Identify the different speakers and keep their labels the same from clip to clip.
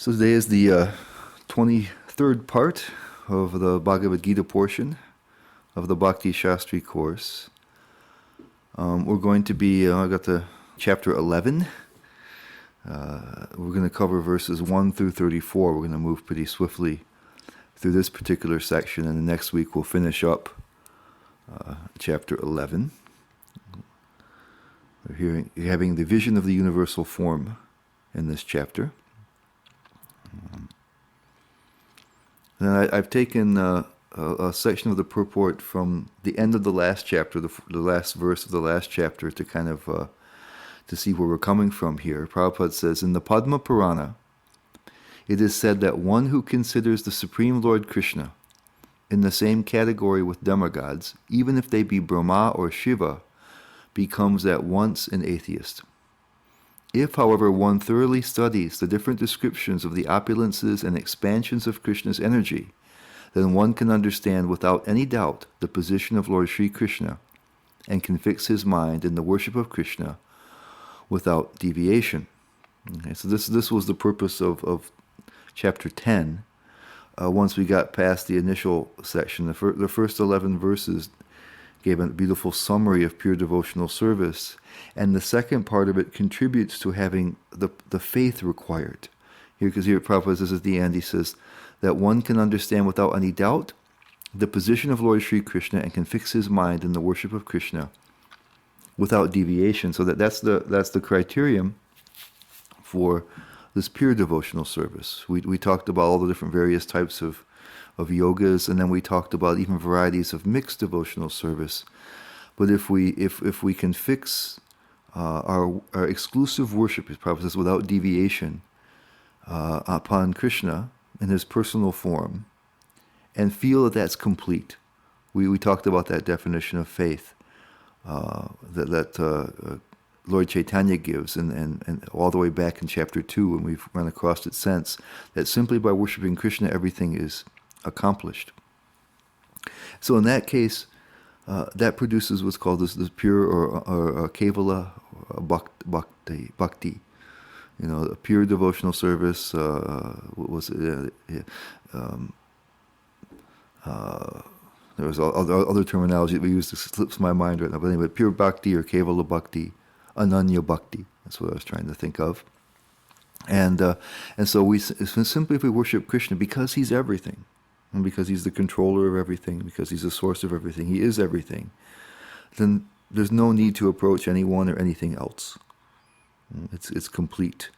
Speaker 1: So today is the 23rd part of the Bhagavad Gita portion of the Bhakti Shastri course. We're going to be, I got the chapter 11. We're going to cover verses 1 through 34. We're going to move pretty swiftly through this particular section, and the next week we'll finish up chapter 11. We're having the vision of the universal form in this chapter. And I've taken a section of the purport from the end of the last chapter, the last verse of the last chapter, to kind of to see where we're coming from here. Prabhupada says, in the Padma Purana, it is said that one who considers the Supreme Lord Krishna in the same category with demigods, even if they be Brahma or Shiva, becomes at once an atheist. If, however, one thoroughly studies the different descriptions of the opulences and expansions of Krishna's energy, then one can understand without any doubt the position of Lord Sri Krishna and can fix his mind in the worship of Krishna without deviation. Okay, so this was the purpose of chapter 10. Once we got past the initial section, the first 11 verses gave a beautiful summary of pure devotional service, and the second part of it contributes to having the faith required. Because here Prabhupada says at the end, he says that one can understand without any doubt the position of Lord Sri Krishna and can fix his mind in the worship of Krishna without deviation. So that's the criterion for this pure devotional service. We talked about all the different various types of yogas, and then we talked about even varieties of mixed devotional service. But if we can fix our exclusive worship, as Prabhupada says, without deviation upon Krishna in his personal form, and feel that that's complete, we talked about that definition of faith that Lord Chaitanya gives, and all the way back in chapter 2, when we've run across it since, that simply by worshiping Krishna everything is accomplished. So in that case, that produces what's called this pure or kevala bhakti. You know, a pure devotional service. What was it? There was other terminology that we used that slips my mind right now. But anyway, pure bhakti or kevala bhakti, ananya bhakti. That's what I was trying to think of. And so we simply, if we worship Krishna because he's everything, and because he's the controller of everything, because he's the source of everything, he is everything, then there's no need to approach anyone or anything else. It's complete.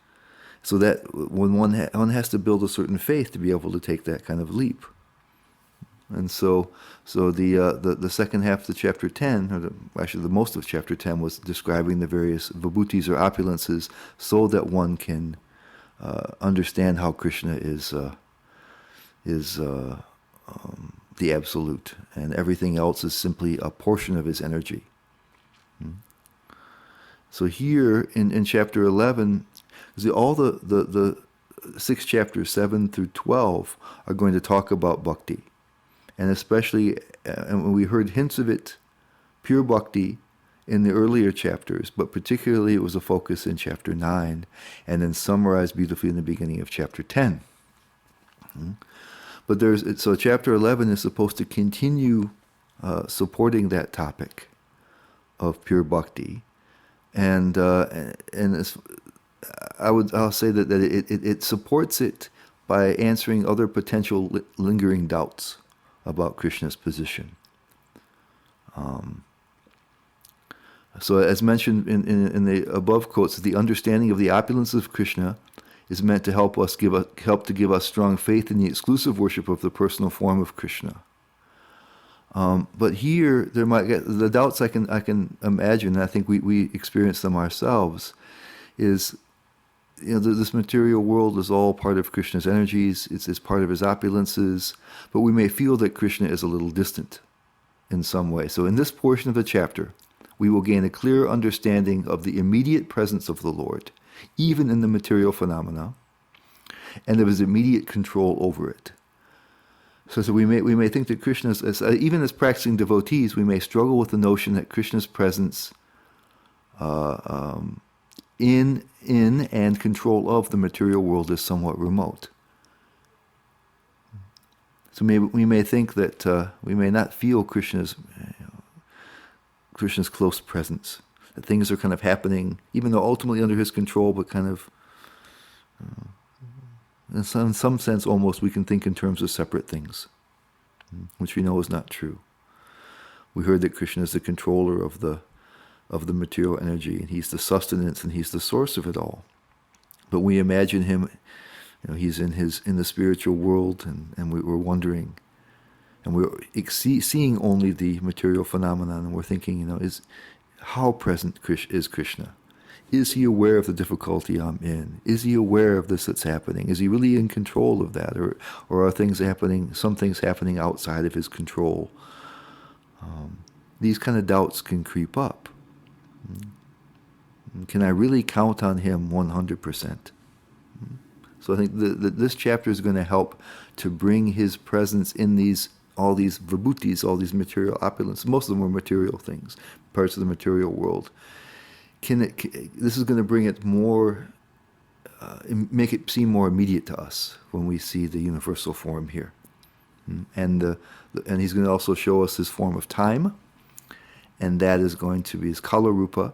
Speaker 1: So that when one has to build a certain faith to be able to take that kind of leap. And so the second half of the chapter 10, actually the most of chapter 10, was describing the various vibhutis or opulences, so that one can understand how Krishna is the absolute, and everything else is simply a portion of his energy. So here in chapter 11, all the 6 chapters, 7 through 12, are going to talk about bhakti. And especially, and we heard hints of it, pure bhakti, in the earlier chapters, but particularly it was a focus in chapter 9, and then summarized beautifully in the beginning of chapter 10. But so chapter 11 is supposed to continue supporting that topic of pure bhakti, and I'll say that it supports it by answering other potential lingering doubts about Krishna's position. So as mentioned in the above quotes, the understanding of the opulence of Krishna is meant to help to give us strong faith in the exclusive worship of the personal form of Krishna. But here there might get the doubts I can imagine, and I think we experience them ourselves, is this material world is all part of Krishna's energies, it's part of his opulences, but we may feel that Krishna is a little distant in some way. So in this portion of the chapter, we will gain a clear understanding of the immediate presence of the Lord, even in the material phenomena, and of his immediate control over it. So we may think that Krishna, even as practicing devotees, we may struggle with the notion that Krishna's presence in and control of the material world is somewhat remote. So we may think that we may not feel Krishna's close presence, that things are kind of happening, even though ultimately under his control, but kind of, in some sense almost we can think in terms of separate things, which we know is not true. We heard that Krishna is the controller of the material energy, and he's the sustenance, and he's the source of it all. But we imagine him, he's in the spiritual world, and we're wondering, and we're seeing only the material phenomenon, and we're thinking, how present is Krishna? Is he aware of the difficulty I'm in? Is he aware of this that's happening? Is he really in control of that, or are some things happening outside of his control? These kind of doubts can creep up. Can I really count on him 100%? So I think that this chapter is going to help to bring his presence in all these vibhutis, all these material opulences. Most of them are material things, parts of the material world. This is going to bring it more, make it seem more immediate to us when we see the universal form here. And he's going to also show us his form of time, and that is going to be his kala rupa.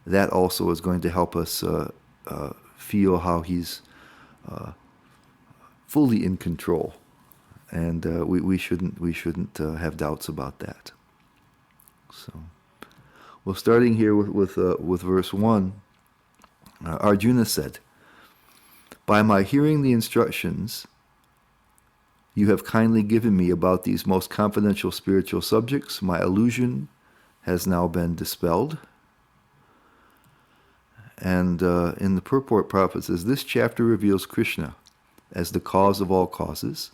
Speaker 1: That also is going to help us feel how he's fully in control, and we shouldn't have doubts about that. So, well, starting here with verse 1, Arjuna said, "By my hearing the instructions you have kindly given me about these most confidential spiritual subjects, my illusion has now been dispelled." And in the purport, Prabhupada says, this chapter reveals Krishna as the cause of all causes.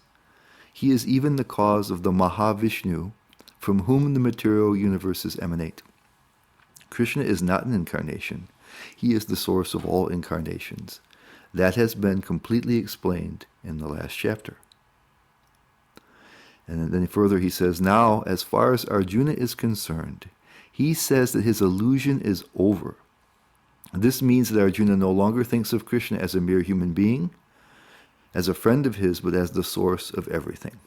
Speaker 1: He is even the cause of the Mahavishnu, from whom the material universes emanate. Krishna is not an incarnation. He is the source of all incarnations. That has been completely explained in the last chapter. And then further he says, now, as far as Arjuna is concerned, he says that his illusion is over. This means that Arjuna no longer thinks of Krishna as a mere human being, as a friend of his, but as the source of everything.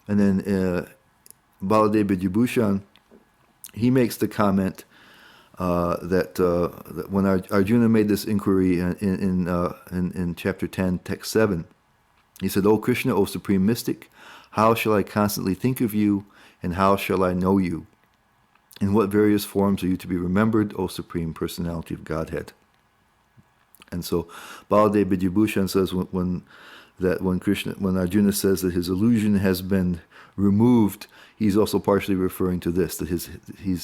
Speaker 1: And then Baladev Vidyabhushan, he makes the comment that when Arjuna made this inquiry in chapter 10, text 7, he said, "O Krishna, O Supreme Mystic, how shall I constantly think of you, and how shall I know you? In what various forms are you to be remembered, O Supreme Personality of Godhead?" And so Baladev Vidyabhushan says when Arjuna says that his illusion has been removed, he's also partially referring to this, that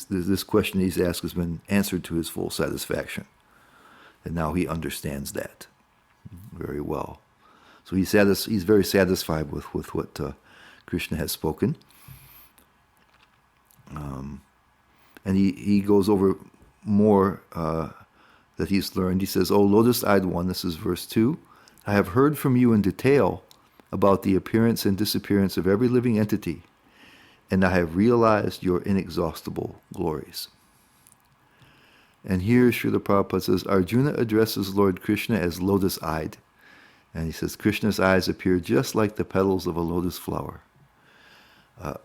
Speaker 1: this question he's asked has been answered to his full satisfaction. And now he understands that very well. So he's very satisfied with what Krishna has spoken. And he goes over more that he's learned. He says, "O lotus-eyed one," this is verse 2, "I have heard from you in detail about the appearance and disappearance of every living entity, and I have realized your inexhaustible glories." And here Srila Prabhupada says, Arjuna addresses Lord Krishna as lotus-eyed. And he says, Krishna's eyes appear just like the petals of a lotus flower.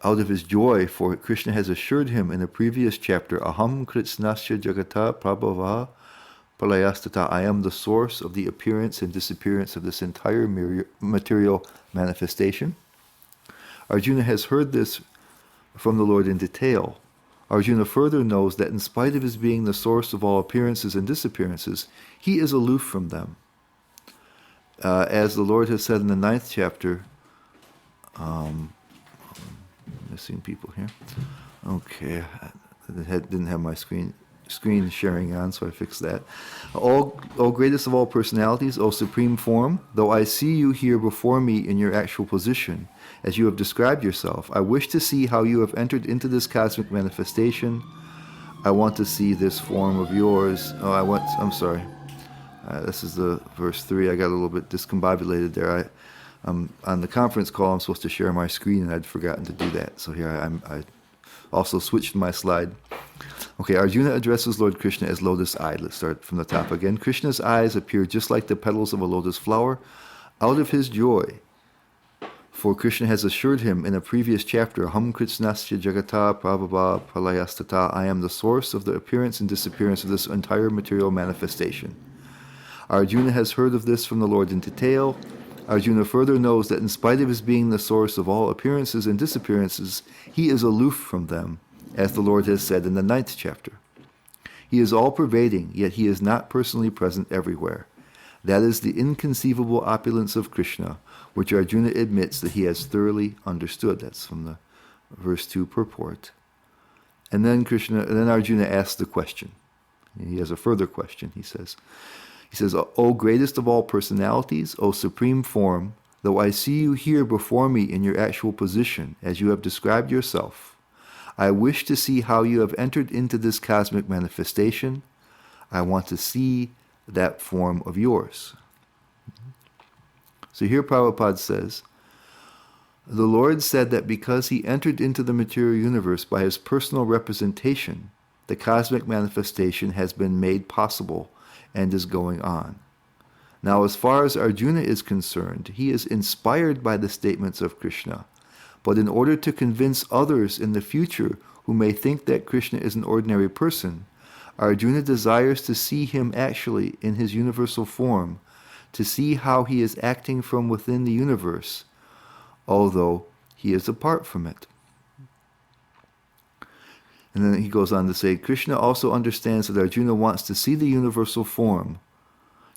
Speaker 1: Out of his joy, for Krishna has assured him in a previous chapter, "Aham kritsnasya jagata prabhava pralayastata," I am the source of the appearance and disappearance of this entire material manifestation. Arjuna has heard this from the Lord in detail. Arjuna further knows that in spite of his being the source of all appearances and disappearances, he is aloof from them. As the Lord has said in the 9th chapter, missing people here. Okay, I didn't have my screen sharing on, so I fixed that. O greatest of all personalities, O supreme form, though I see you here before me in your actual position, as you have described yourself, I wish to see how you have entered into this cosmic manifestation. I want to see this form of yours. I'm sorry. This is the verse 3. I got a little bit discombobulated there. On the conference call, I'm supposed to share my screen, and I'd forgotten to do that. So here I also switched my slide. Okay, Arjuna addresses Lord Krishna as lotus-eyed. Let's start from the top again. Krishna's eyes appear just like the petals of a lotus flower out of his joy. For Krishna has assured him in a previous chapter, Ham Kritsnasya Jagata Prabhava Pralayastata, I am the source of the appearance and disappearance of this entire material manifestation. Arjuna has heard of this from the Lord in detail. Arjuna further knows that in spite of his being the source of all appearances and disappearances, he is aloof from them, as the Lord has said in the 9th chapter. He is all-pervading, yet he is not personally present everywhere. That is the inconceivable opulence of Krishna, which Arjuna admits that he has thoroughly understood. That's from the verse 2 purport. And then Arjuna asks the question. He has a further question, he says, O greatest of all personalities, O supreme form, though I see you here before me in your actual position, as you have described yourself, I wish to see how you have entered into this cosmic manifestation. I want to see that form of yours. So here Prabhupada says, the Lord said that because he entered into the material universe by his personal representation, the cosmic manifestation has been made possible and is going on. Now, as far as Arjuna is concerned, he is inspired by the statements of Krishna, but in order to convince others in the future who may think that Krishna is an ordinary person, Arjuna desires to see him actually in his universal form, to see how he is acting from within the universe, although he is apart from it. And then he goes on to say, Krishna also understands that Arjuna wants to see the universal form,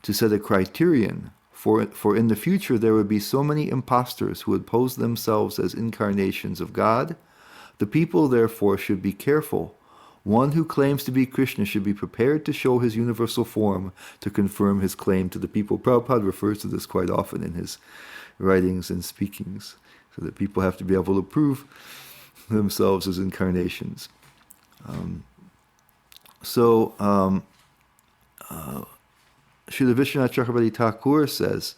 Speaker 1: to set a criterion, for in the future there would be so many impostors who would pose themselves as incarnations of God. The people therefore should be careful. One who claims to be Krishna should be prepared to show his universal form to confirm his claim to the people. Prabhupada refers to this quite often in his writings and speakings, so that people have to be able to prove themselves as incarnations. Srila Vishwanath Chakravarti Thakur says,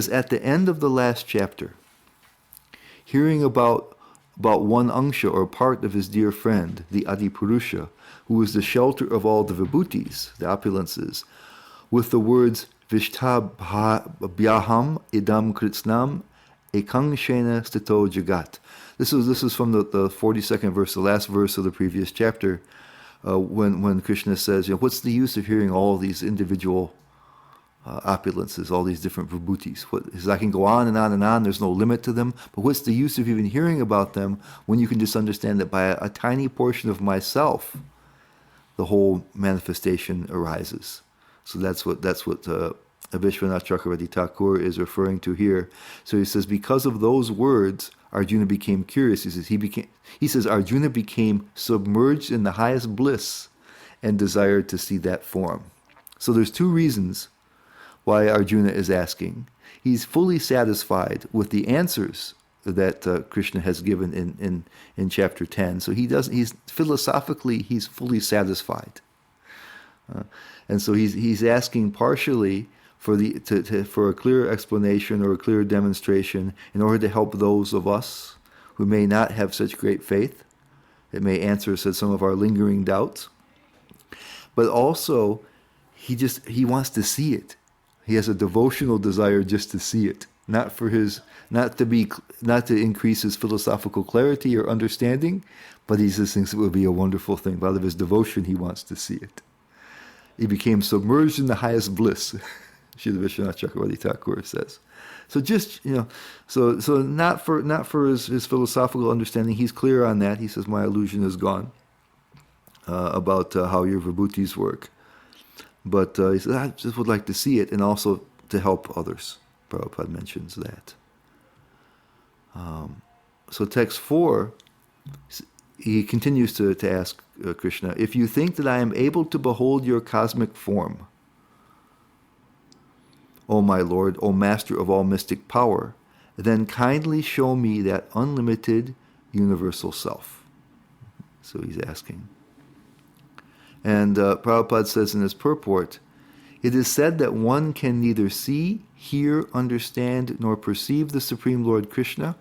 Speaker 1: at the end of the last chapter, hearing about one angsha or part of his dear friend, the Adipurusha, who is the shelter of all the vibhutis, the opulences, with the words Vishtabhyaham idam kritsnam ekang shena stito jagat. This is from the 42nd verse, the last verse of the previous chapter, when Krishna says, what's the use of hearing all these individual opulences, all these different vibhutis? I can go on and on and on, there's no limit to them, but what's the use of even hearing about them when you can just understand that by a tiny portion of myself, the whole manifestation arises? So that's what Vishwanath Chakravarti Thakur is referring to here. So he says, because of those words, Arjuna became curious. He says Arjuna became submerged in the highest bliss and desired to see that form. So there's two reasons why Arjuna is asking. He's fully satisfied with the answers that Krishna has given in chapter 10. So he's philosophically fully satisfied. And so he's asking partially for a clear explanation or a clear demonstration in order to help those of us who may not have such great faith. It may answer some of our lingering doubts. But also, he wants to see it. He has a devotional desire just to see it, not to increase his philosophical clarity or understanding, but he just thinks it would be a wonderful thing. Out of his devotion, he wants to see it. He became submerged in the highest bliss, Srila Vishwanath Chakravarti Thakur says. So so not for his philosophical understanding. He's clear on that. He says, my illusion is gone about how your vibhutis work. But he says, I just would like to see it, and also to help others. Prabhupada mentions that. So text 4, he continues to ask Krishna, if you think that I am able to behold your cosmic form, O my Lord, O Master of all mystic power, then kindly show me that unlimited universal self. So he's asking. And Prabhupada says in his purport, it is said that one can neither see, hear, understand, nor perceive the Supreme Lord Krishna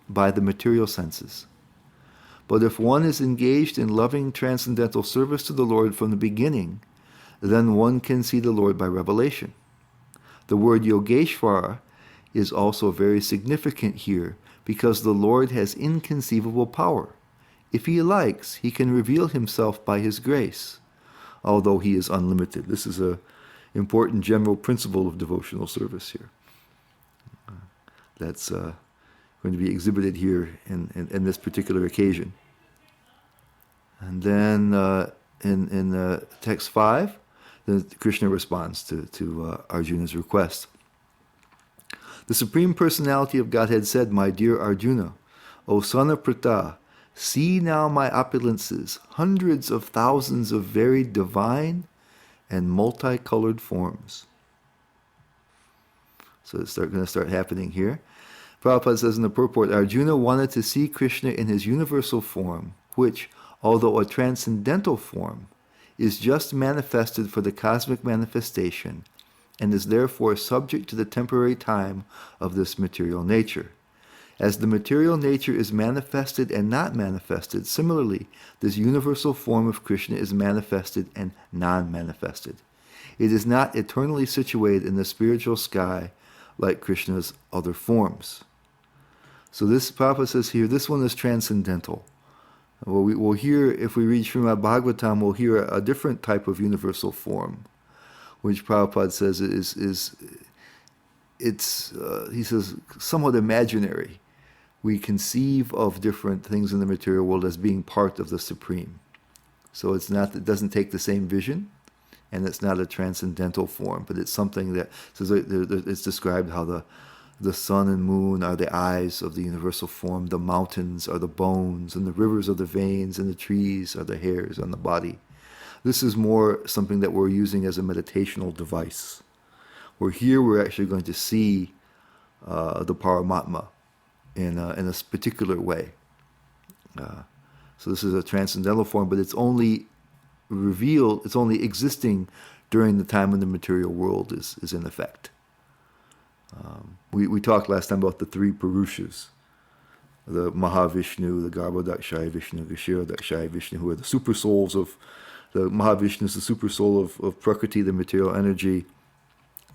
Speaker 1: by the material senses. But if one is engaged in loving transcendental service to the Lord from the beginning, then one can see the Lord by revelation. The word Yogeshvara is also very significant here because the Lord has inconceivable power. If he likes, he can reveal himself by his grace, although he is unlimited. This is an important general principle of devotional service here. That's going to be exhibited here in this particular occasion. And then in text 5, Krishna responds to Arjuna's request. The Supreme Personality of Godhead said, "My dear Arjuna, O son of Pritha, see now my opulences, hundreds of thousands of very divine and multicolored forms." So it's going to start happening here. Prabhupada says in the purport, Arjuna wanted to see Krishna in his universal form, which, although a transcendental form, is just manifested for the cosmic manifestation and is therefore subject to the temporary time of this material nature. As the material nature is manifested and not manifested, similarly, this universal form of Krishna is manifested and non-manifested. It is not eternally situated in the spiritual sky like Krishna's other forms. So this, Prabhupada says here, this one is transcendental. We'll hear, if we read Srimad Bhagavatam, we'll hear a different type of universal form, which Prabhupada says he says, somewhat imaginary. We conceive of different things in the material world as being part of the Supreme. So it doesn't take the same vision, and it's not a transcendental form, but it's something that, so it's described how the sun and moon are the eyes of the universal form, the mountains are the bones, and the rivers are the veins, and the trees are the hairs on the body. This is more something that we're using as a meditational device. Where here we're actually going to see the Paramatma in a particular way. So this is a transcendental form, but it's only revealed, it's only existing during the time when the material world is in effect. We talked last time about the three Purushas, the Mahavishnu, the Garbhodakshaya Vishnu, Kshirodakshaya Vishnu, who are the super souls of, the Mahavishnu is the super soul of Prakriti, the material energy.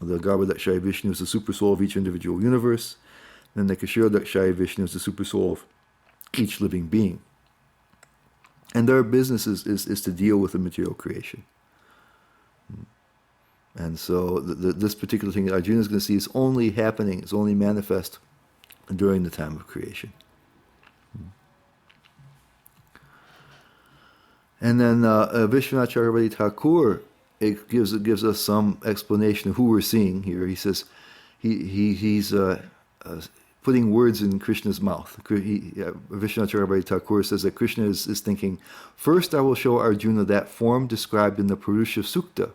Speaker 1: The Garbhodakshaya Vishnu is the super soul of each individual universe. And the Kshirodakshaya Vishnu is the super soul of each living being. And their business is to deal with the material creation. And so this particular thing that Arjuna is going to see is only happening, it's only manifest during the time of creation. And then Vishwanath Chakravarti Thakur gives us some explanation of who we're seeing here. He says he's putting words in Krishna's mouth. Vishwanath Chakravarti Thakur says that Krishna is thinking, first I will show Arjuna that form described in the Purusha Sukta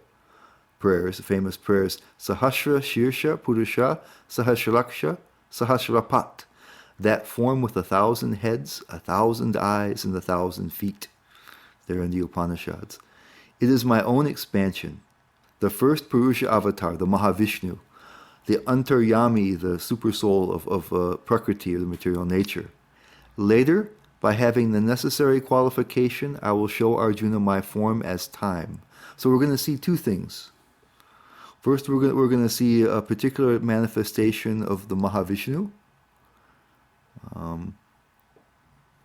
Speaker 1: prayers, the famous prayers, Sahasra Shirsha Purusha Sahasraksha Sahasrapat, that form with 1,000 heads, 1,000 eyes, and 1,000 feet. There in the Upanishads. It is my own expansion. The first Purusha avatar, the Mahavishnu, the Antaryami, the super soul of Prakriti, or the material nature. Later, by having the necessary qualification, I will show Arjuna my form as time. So we're going to see two things. First, we're going to see a particular manifestation of the Mahavishnu.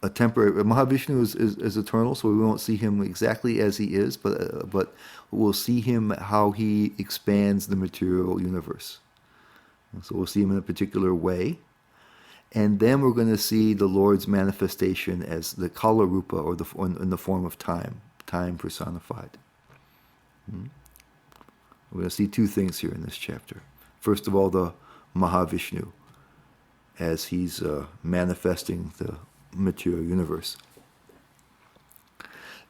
Speaker 1: A temporary Mahavishnu is eternal, so we won't see him exactly as he is, but we'll see him how he expands the material universe. And so we'll see him in a particular way, and then we're going to see the Lord's manifestation as the Kala Rupa, or in the form of time personified. We're going to see two things here in this chapter. First of all, the Mahavishnu, as he's manifesting the material universe.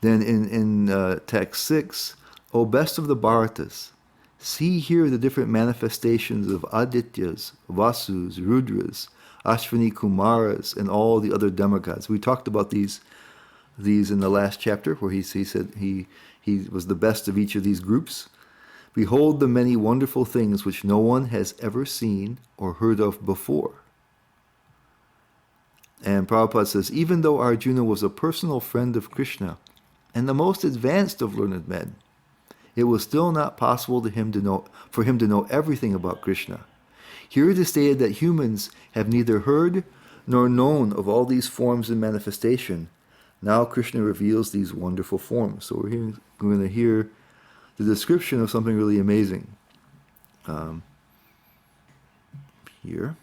Speaker 1: Then in text 6, O best of the Bharatas, see here the different manifestations of Adityas, Vasus, Rudras, Ashwini Kumaras, and all the other demigods. We talked about these in the last chapter, where he said he was the best of each of these groups. Behold the many wonderful things which no one has ever seen or heard of before. And Prabhupada says, even though Arjuna was a personal friend of Krishna and the most advanced of learned men, it was still not possible for him to know everything about Krishna. Here it is stated that humans have neither heard nor known of all these forms and manifestation. Now Krishna reveals these wonderful forms. So we're going to hear the description of something really amazing here.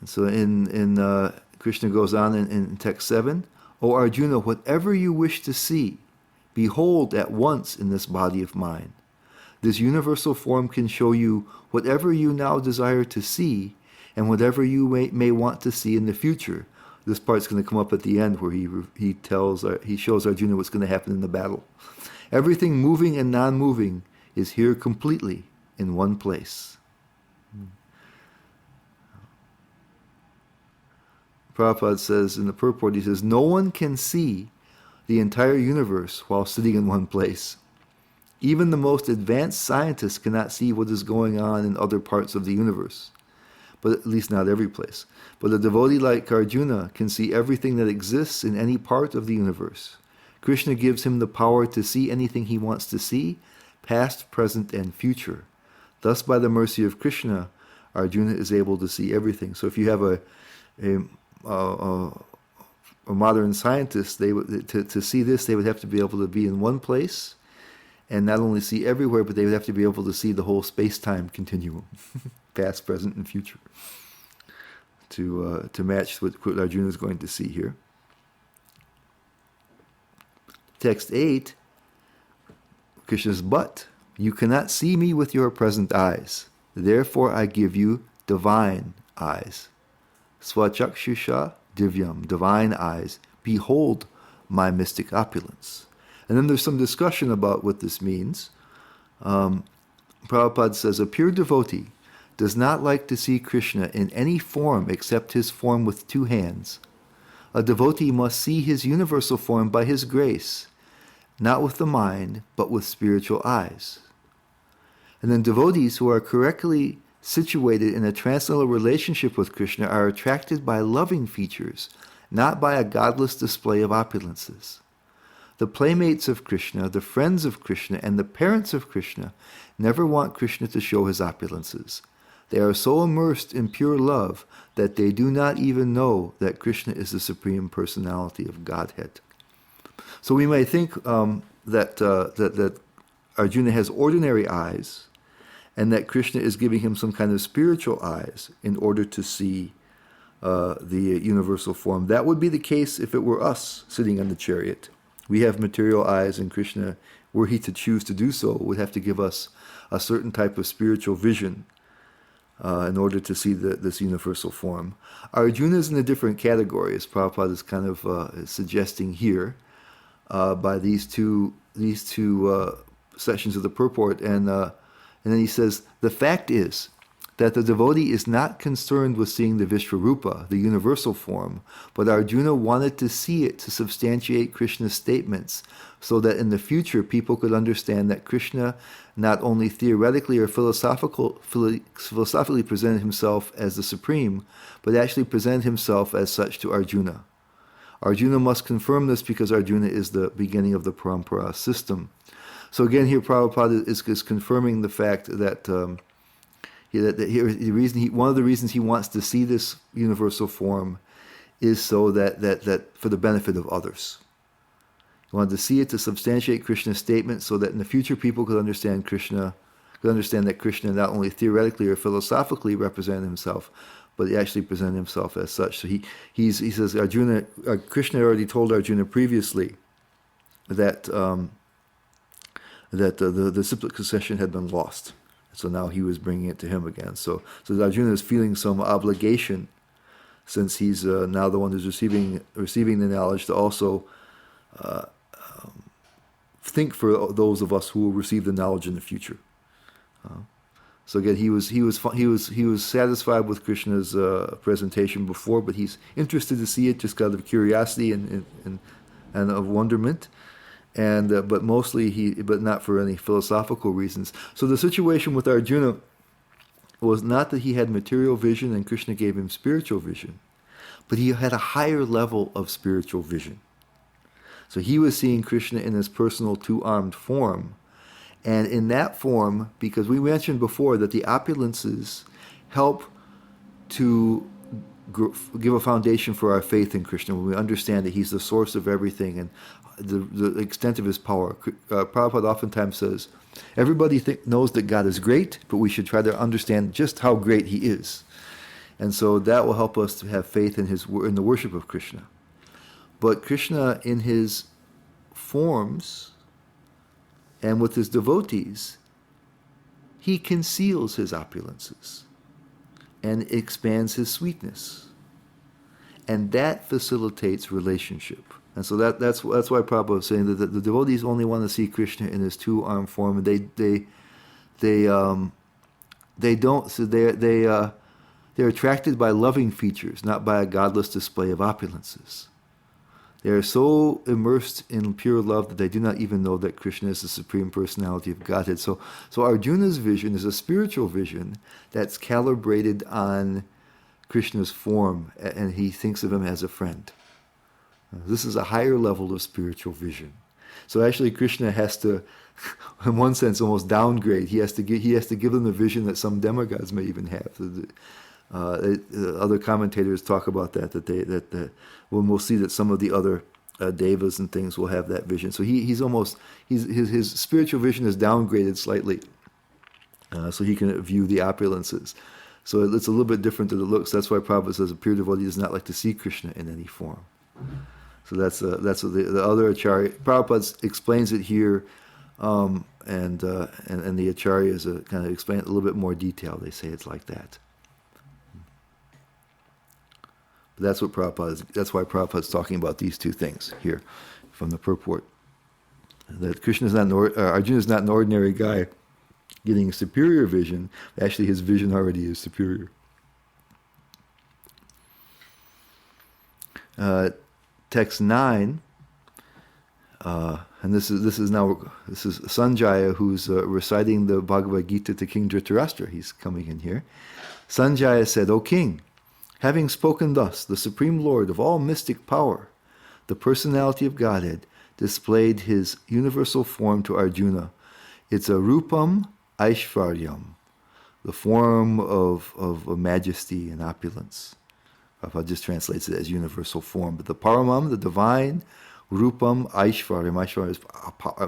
Speaker 1: And so in Krishna goes on in text 7, O Arjuna, whatever you wish to see, behold at once in this body of mine. This universal form can show you whatever you now desire to see and whatever you may want to see in the future. This part's going to come up at the end where he shows Arjuna what's going to happen in the battle. Everything moving and non-moving is here completely in one place. Prabhupada says in the purport, he says, no one can see the entire universe while sitting in one place. Even the most advanced scientists cannot see what is going on in other parts of the universe, but at least not every place. But a devotee like Arjuna can see everything that exists in any part of the universe. Krishna gives him the power to see anything he wants to see, past, present, and future. Thus, by the mercy of Krishna, Arjuna is able to see everything. So if you have a modern scientist, to see this, they would have to be able to be in one place and not only see everywhere, but they would have to be able to see the whole space-time continuum, past, present, and future, to match what Arjuna is going to see here. Text 8, Krishna says, but you cannot see me with your present eyes. Therefore I give you divine eyes. Swachakshusha divyam, divine eyes. Behold my mystic opulence. And then there's some discussion about what this means. Prabhupada says, a pure devotee does not like to see Krishna in any form except his form with two hands. A devotee must see his universal form by his grace, not with the mind, but with spiritual eyes. And then devotees who are correctly situated in a transcendental relationship with Krishna are attracted by loving features, not by a godless display of opulences. The playmates of Krishna, the friends of Krishna, and the parents of Krishna never want Krishna to show his opulences. They are so immersed in pure love that they do not even know that Krishna is the Supreme Personality of Godhead. So we may think that Arjuna has ordinary eyes, and that Krishna is giving him some kind of spiritual eyes in order to see the universal form. That would be the case if it were us sitting on the chariot. We have material eyes, and Krishna, were he to choose to do so, would have to give us a certain type of spiritual vision in order to see this universal form. Arjuna is in a different category, as Prabhupada is kind of suggesting here by these two sections of the purport. And then he says, the fact is that the devotee is not concerned with seeing the Vishvarupa, the universal form, but Arjuna wanted to see it to substantiate Krishna's statements, so that in the future people could understand that Krishna not only theoretically or philosophically presented himself as the Supreme, but actually presented himself as such to Arjuna. Arjuna must confirm this because Arjuna is the beginning of the parampara system. So again, here Prabhupada is confirming the fact that one of the reasons he wants to see this universal form is so that for the benefit of others. He wanted to see it to substantiate Krishna's statement, so that in the future people could understand that Krishna not only theoretically or philosophically represented himself, but he actually presented himself as such. So he says Krishna already told Arjuna previously that the cyclic succession had been lost. So now he was bringing it to him again. So Arjuna is feeling some obligation, since he's now the one who's receiving the knowledge, to also think for those of us who will receive the knowledge in the future. So again, he was satisfied with Krishna's presentation before, but he's interested to see it just out of curiosity and of wonderment. But not for any philosophical reasons. So the situation with Arjuna was not that he had material vision and Krishna gave him spiritual vision, but he had a higher level of spiritual vision. So he was seeing Krishna in his personal two-armed form. And in that form, because we mentioned before that the opulences help to give a foundation for our faith in Krishna when we understand that he's the source of everything and the extent of his power. Prabhupada oftentimes says, everybody knows that God is great, but we should try to understand just how great he is. And so that will help us to have faith in the worship of Krishna. But Krishna in his forms and with his devotees, he conceals his opulences and expands his sweetness. And that facilitates relationship. And so that's why Prabhupada was saying that the devotees only want to see Krishna in his two-armed form. And they're attracted by loving features, not by a godless display of opulences. They are so immersed in pure love that they do not even know that Krishna is the Supreme Personality of Godhead. So Arjuna's vision is a spiritual vision that's calibrated on Krishna's form, and he thinks of him as a friend. This is a higher level of spiritual vision. So actually Krishna has to, in one sense, almost downgrade. He has to give them the vision that some demigods may even have. Other commentators talk about that we'll see that some of the other devas and things will have that vision. So his spiritual vision is downgraded slightly, so he can view the opulences. So it's a little bit different than it looks. That's why Prabhupada says a pure devotee does not like to see Krishna in any form. So that's what the other Acharya Prabhupada explains it here, and the Acharyas kind of explain it a little bit more detail. They say it's like that. But that's why Prabhupada's talking about these two things here from the purport. That Arjuna is not an ordinary guy getting superior vision. Actually, his vision already is superior. Text 9, and this is Sanjaya who's reciting the Bhagavad Gita to King Dhritarashtra. He's coming in here. Sanjaya said, "O king, having spoken thus, the Supreme Lord of all mystic power, the personality of Godhead, displayed his universal form to Arjuna. It's a rupam aishvaryam, the form of majesty and opulence." Prabhupada just translates it as universal form. But the paramam, the divine, rupam aishvaryam. Aishvaryam is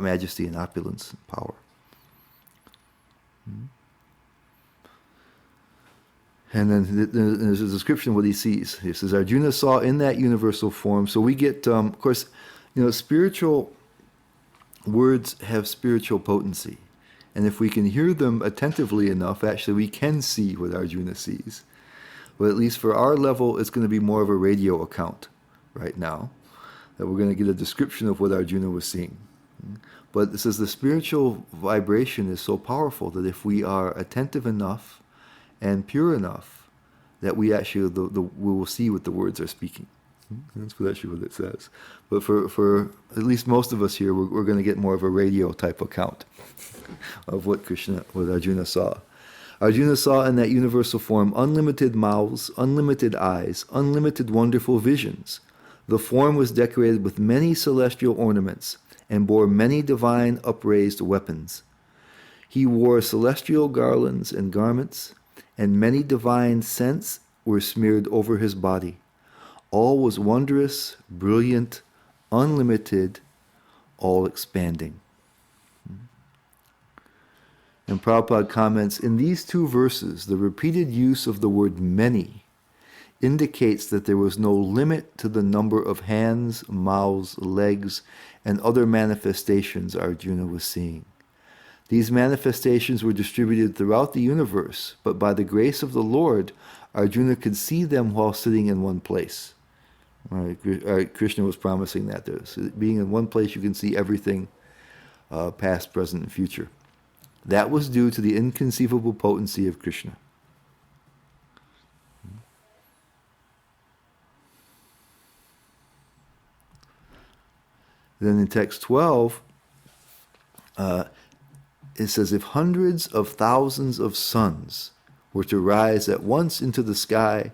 Speaker 1: majesty and opulence and power. And then there's a description of what he sees. He says, Arjuna saw in that universal form. So we get, of course, spiritual words have spiritual potency. And if we can hear them attentively enough, actually we can see what Arjuna sees. But at least for our level, it's going to be more of a radio account right now. That we're going to get a description of what Arjuna was seeing. But it says the spiritual vibration is so powerful that if we are attentive enough and pure enough, that we actually we will see what the words are speaking. That's actually what it says. But for at least most of us here, we're going to get more of a radio type account of what Arjuna saw. Arjuna saw in that universal form unlimited mouths, unlimited eyes, unlimited wonderful visions. The form was decorated with many celestial ornaments and bore many divine upraised weapons. He wore celestial garlands and garments, and many divine scents were smeared over his body. All was wondrous, brilliant, unlimited, all expanding. And Prabhupada comments, in these two verses, the repeated use of the word many indicates that there was no limit to the number of hands, mouths, legs, and other manifestations Arjuna was seeing. These manifestations were distributed throughout the universe, but by the grace of the Lord, Arjuna could see them while sitting in one place. Krishna was promising that. Being in one place, you can see everything, past, present, and future. That was due to the inconceivable potency of Krishna. Then in text 12, it says, if hundreds of thousands of suns were to rise at once into the sky,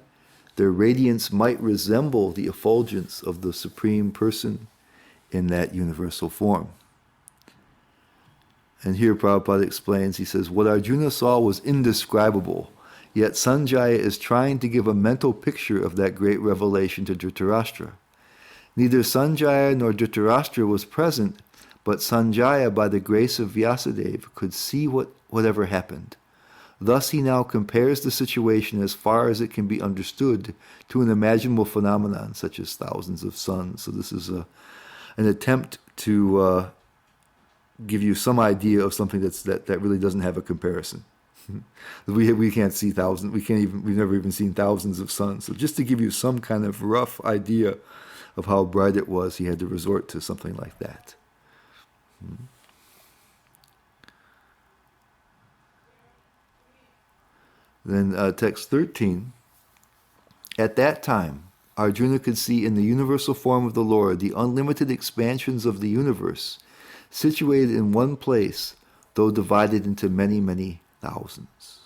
Speaker 1: their radiance might resemble the effulgence of the Supreme Person in that universal form. And here Prabhupada explains, he says, what Arjuna saw was indescribable, yet Sanjaya is trying to give a mental picture of that great revelation to Dhritarashtra. Neither Sanjaya nor Dhritarashtra was present, but Sanjaya, by the grace of Vyasadeva, could see whatever happened. Thus he now compares the situation as far as it can be understood to an imaginable phenomenon, such as thousands of suns. So this is an attempt to give you some idea of something that really doesn't have a comparison. We can't see thousands. We've never even seen thousands of suns. So just to give you some kind of rough idea of how bright it was, he had to resort to something like that. Then text 13. At that time, Arjuna could see in the universal form of the Lord the unlimited expansions of the universe, situated in one place, though divided into many, many thousands.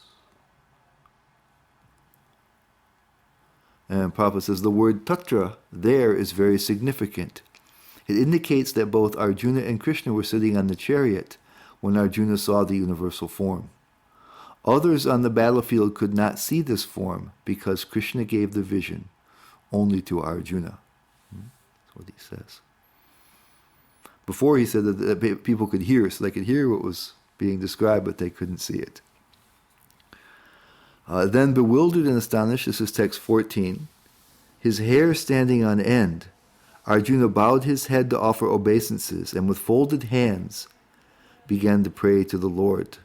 Speaker 1: And Prabhupada says the word tatra there is very significant. It indicates that both Arjuna and Krishna were sitting on the chariot when Arjuna saw the universal form. Others on the battlefield could not see this form because Krishna gave the vision only to Arjuna. That's what he says. Before he said that people could hear, so they could hear what was being described, but they couldn't see it. Then bewildered and astonished, this is text 14, his hair standing on end, Arjuna bowed his head to offer obeisances, and with folded hands began to pray to the Lord.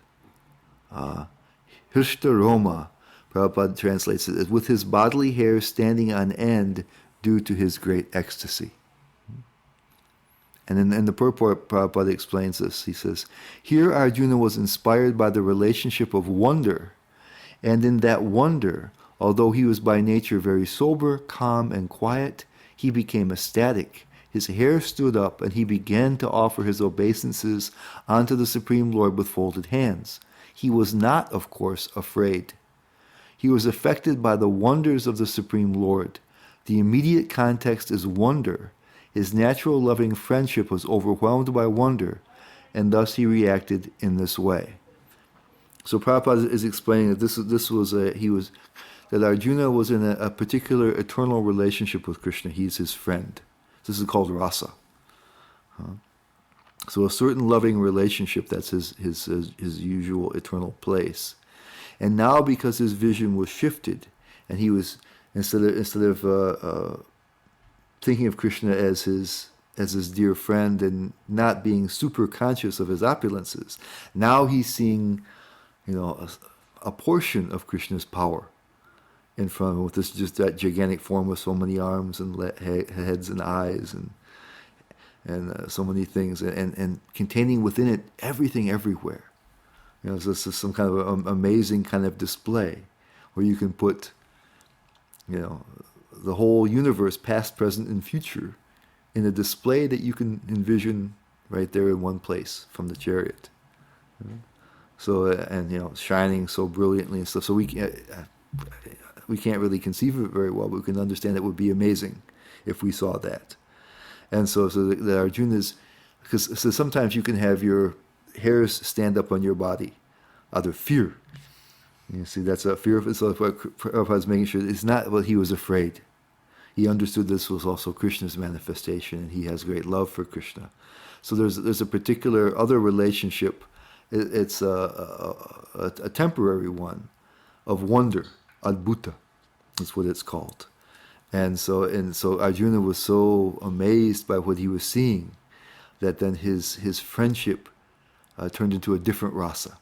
Speaker 1: Hrishta Roma, Prabhupada translates it as with his bodily hair standing on end due to his great ecstasy. And in the purport, Prabhupada explains this. He says, here Arjuna was inspired by the relationship of wonder, and in that wonder, although he was by nature very sober, calm, and quiet, he became ecstatic. His hair stood up, and he began to offer his obeisances unto the Supreme Lord with folded hands. He was not, of course, afraid. He was affected by the wonders of the Supreme Lord. The immediate context is wonder. His natural loving friendship was overwhelmed by wonder, and thus he reacted in this way. So Prabhupada is explaining that that Arjuna was in a particular eternal relationship with Krishna. He's his friend. This is called rasa. So a certain loving relationship, that's his usual eternal place. And now, because his vision was shifted, and he was instead of thinking of Krishna as his dear friend and not being super conscious of his opulences, now he's seeing, a portion of Krishna's power in front of him, with just that gigantic form with so many arms and heads and eyes and so many things, and containing within it everything everywhere. It's just some kind of amazing kind of display where you can put, the whole universe, past, present, and future, in a display that you can envision right there in one place from the chariot. So, and shining so brilliantly and stuff. So we can't really conceive of it very well, but we can understand it would be amazing if we saw that. And so the Arjuna's, because sometimes you can have your hairs stand up on your body out of fear. You see, that's a fear of it. So what Prabhupada's making sure it's not what he was afraid. He understood this was also Krishna's manifestation, and he has great love for Krishna. So there's a particular other relationship. It's a temporary one of wonder, adbhuta. That's what it's called. And so Arjuna was so amazed by what he was seeing that then his friendship turned into a different rasa,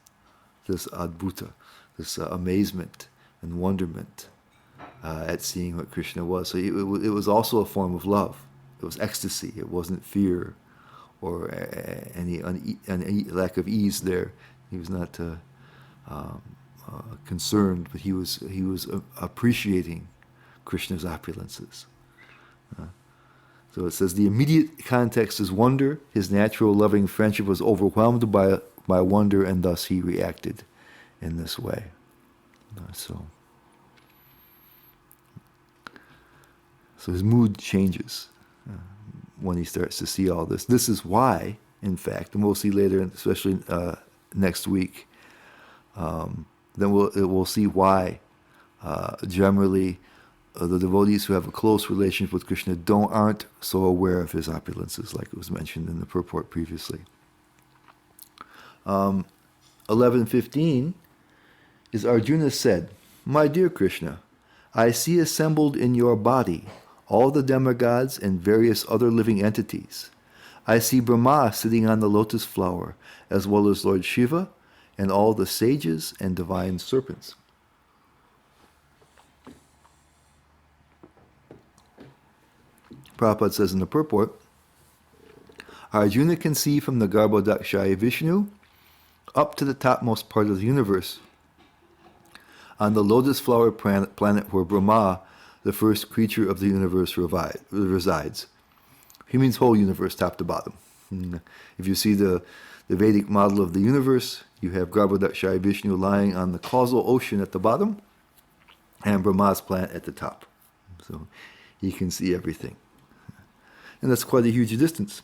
Speaker 1: this adbhuta, this amazement and wonderment at seeing what Krishna was. So it was also a form of love. It was ecstasy. It wasn't fear or any lack of ease there. He was not concerned, but he was appreciating Krishna's opulences. So it says the immediate context is wonder. His natural loving friendship was overwhelmed by wonder, and thus he reacted in this way. So his mood changes when he starts to see all this. This is why, in fact, and we'll see later, especially next week, then we'll see why generally the devotees who have a close relationship with Krishna aren't so aware of his opulences, like it was mentioned in the purport previously. 11:15 is Arjuna said, "My dear Krishna, I see assembled in your body all the demigods and various other living entities. I see Brahma sitting on the lotus flower, as well as Lord Shiva and all the sages and divine serpents." Prabhupada says in the purport, Arjuna can see from the Garbhodakshaya Vishnu up to the topmost part of the universe, on the lotus flower planet where Brahma, the first creature of the universe, resides. He means whole universe, top to bottom. If you see the Vedic model of the universe, you have Garbhodakshaya Vishnu lying on the causal ocean at the bottom, and Brahma's planet at the top. So he can see everything. And that's quite a huge distance,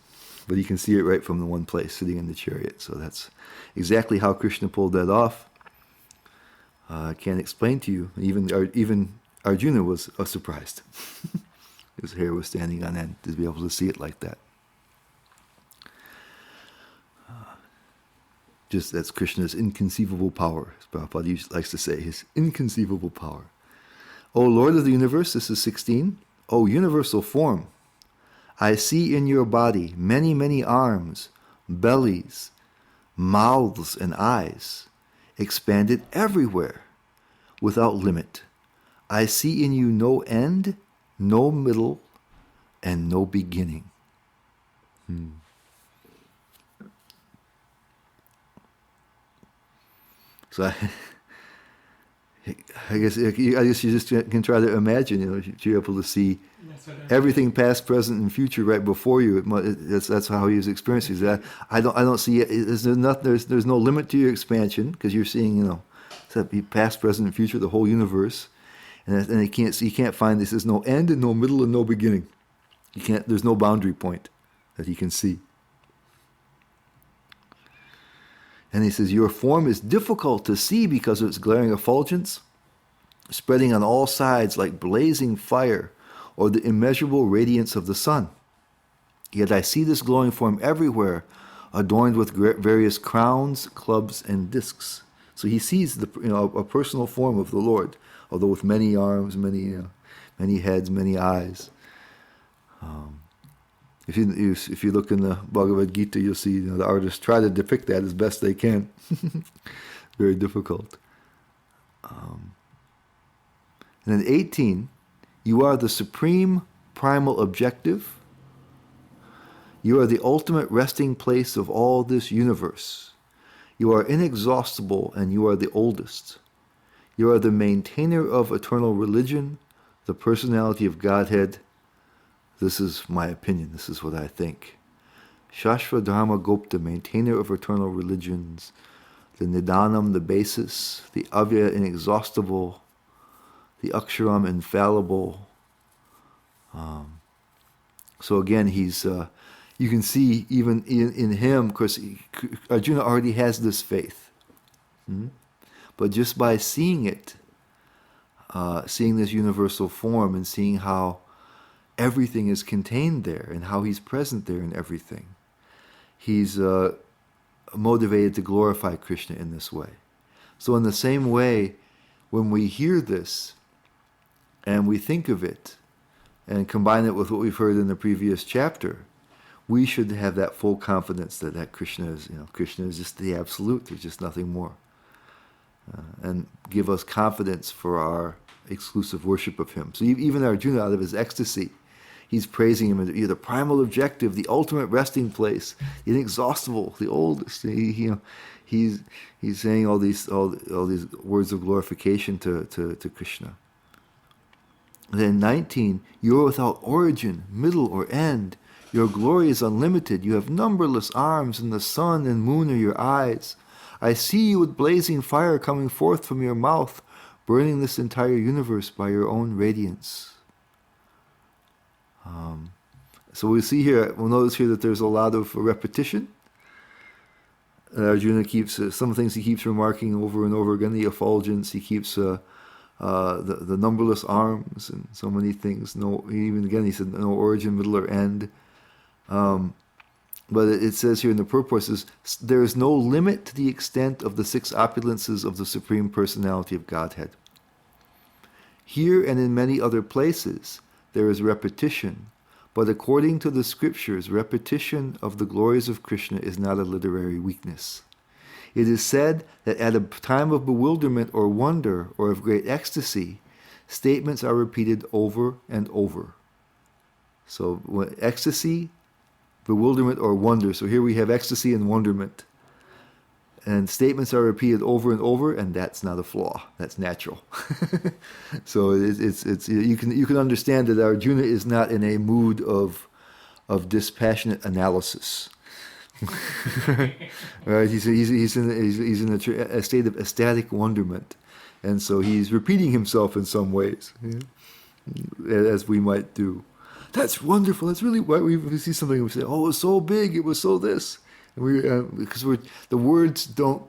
Speaker 1: but he can see it right from the one place, sitting in the chariot. So that's exactly how Krishna pulled that off. I can't explain to you. Even Arjuna was surprised. His hair was standing on end to be able to see it like that. Just that's Krishna's inconceivable power, as Prabhupada likes to say, his inconceivable power. O Lord of the universe, this is 16. O universal form, I see in your body many, many arms, bellies, mouths, and eyes, expanded everywhere, without limit. I see in you no end, no middle, and no beginning. So I guess you just can try to imagine, you're able to see everything past, present, and future right before you. That's how he was experiencing that. I don't see it. There's no limit to your expansion, because you're seeing past, present, and future, the whole universe, and you can't find this. There's no end and no middle and no beginning. There's no boundary point that he can see. And he says, your form is difficult to see because of its glaring effulgence, spreading on all sides like blazing fire, or the immeasurable radiance of the sun. Yet I see this glowing form everywhere, adorned with various crowns, clubs, and discs. So he sees a personal form of the Lord, although with many arms, many heads, many eyes. If you look in the Bhagavad Gita, you'll see the artists try to depict that as best they can. Very difficult. And then 18, you are the supreme primal objective. You are the ultimate resting place of all this universe. You are inexhaustible, and you are the oldest. You are the maintainer of eternal religion, the personality of Godhead. This is my opinion. This is what I think. Shashva Dharma Gopta, maintainer of eternal religions, the Nidanam, the basis, the Avya, inexhaustible, the Aksharam, infallible. So again, he's you can see even in him, of course, Arjuna already has this faith. But just by seeing it, seeing this universal form and seeing how everything is contained there and how he's present there in everything, he's motivated to glorify Krishna in this way. So in the same way, when we hear this and we think of it and combine it with what we've heard in the previous chapter, we should have that full confidence that Krishna is just the absolute. There's just nothing more. And give us confidence for our exclusive worship of him. So even Arjuna, out of his ecstasy, he's praising him as the primal objective, the ultimate resting place, the inexhaustible, the oldest. He's saying all these words of glorification to Krishna. And then 19, you are without origin, middle, or end. Your glory is unlimited. You have numberless arms, and the sun and moon are your eyes. I see you with blazing fire coming forth from your mouth, burning this entire universe by your own radiance. So we'll notice here that there's a lot of repetition. Arjuna keeps some things he keeps remarking over and over again. The effulgence, he keeps the numberless arms and so many things. He said no origin, middle, or end. But it says here in the purport, says, there is no limit to the extent of the six opulences of the Supreme Personality of Godhead. Here and in many other places, there is repetition, but according to the scriptures, repetition of the glories of Krishna is not a literary weakness. It is said that at a time of bewilderment or wonder or of great ecstasy, statements are repeated over and over. So ecstasy, bewilderment, or wonder. So here we have ecstasy and wonderment. And statements are repeated over and over, and that's not a flaw. That's natural. So you can understand that Arjuna is not in a mood of dispassionate analysis. Right? He's in a state of ecstatic wonderment, and so he's repeating himself in some ways, as we might do. That's wonderful. That's really why we see something and we say, "Oh, it was so big. It was so this." Because the words aren't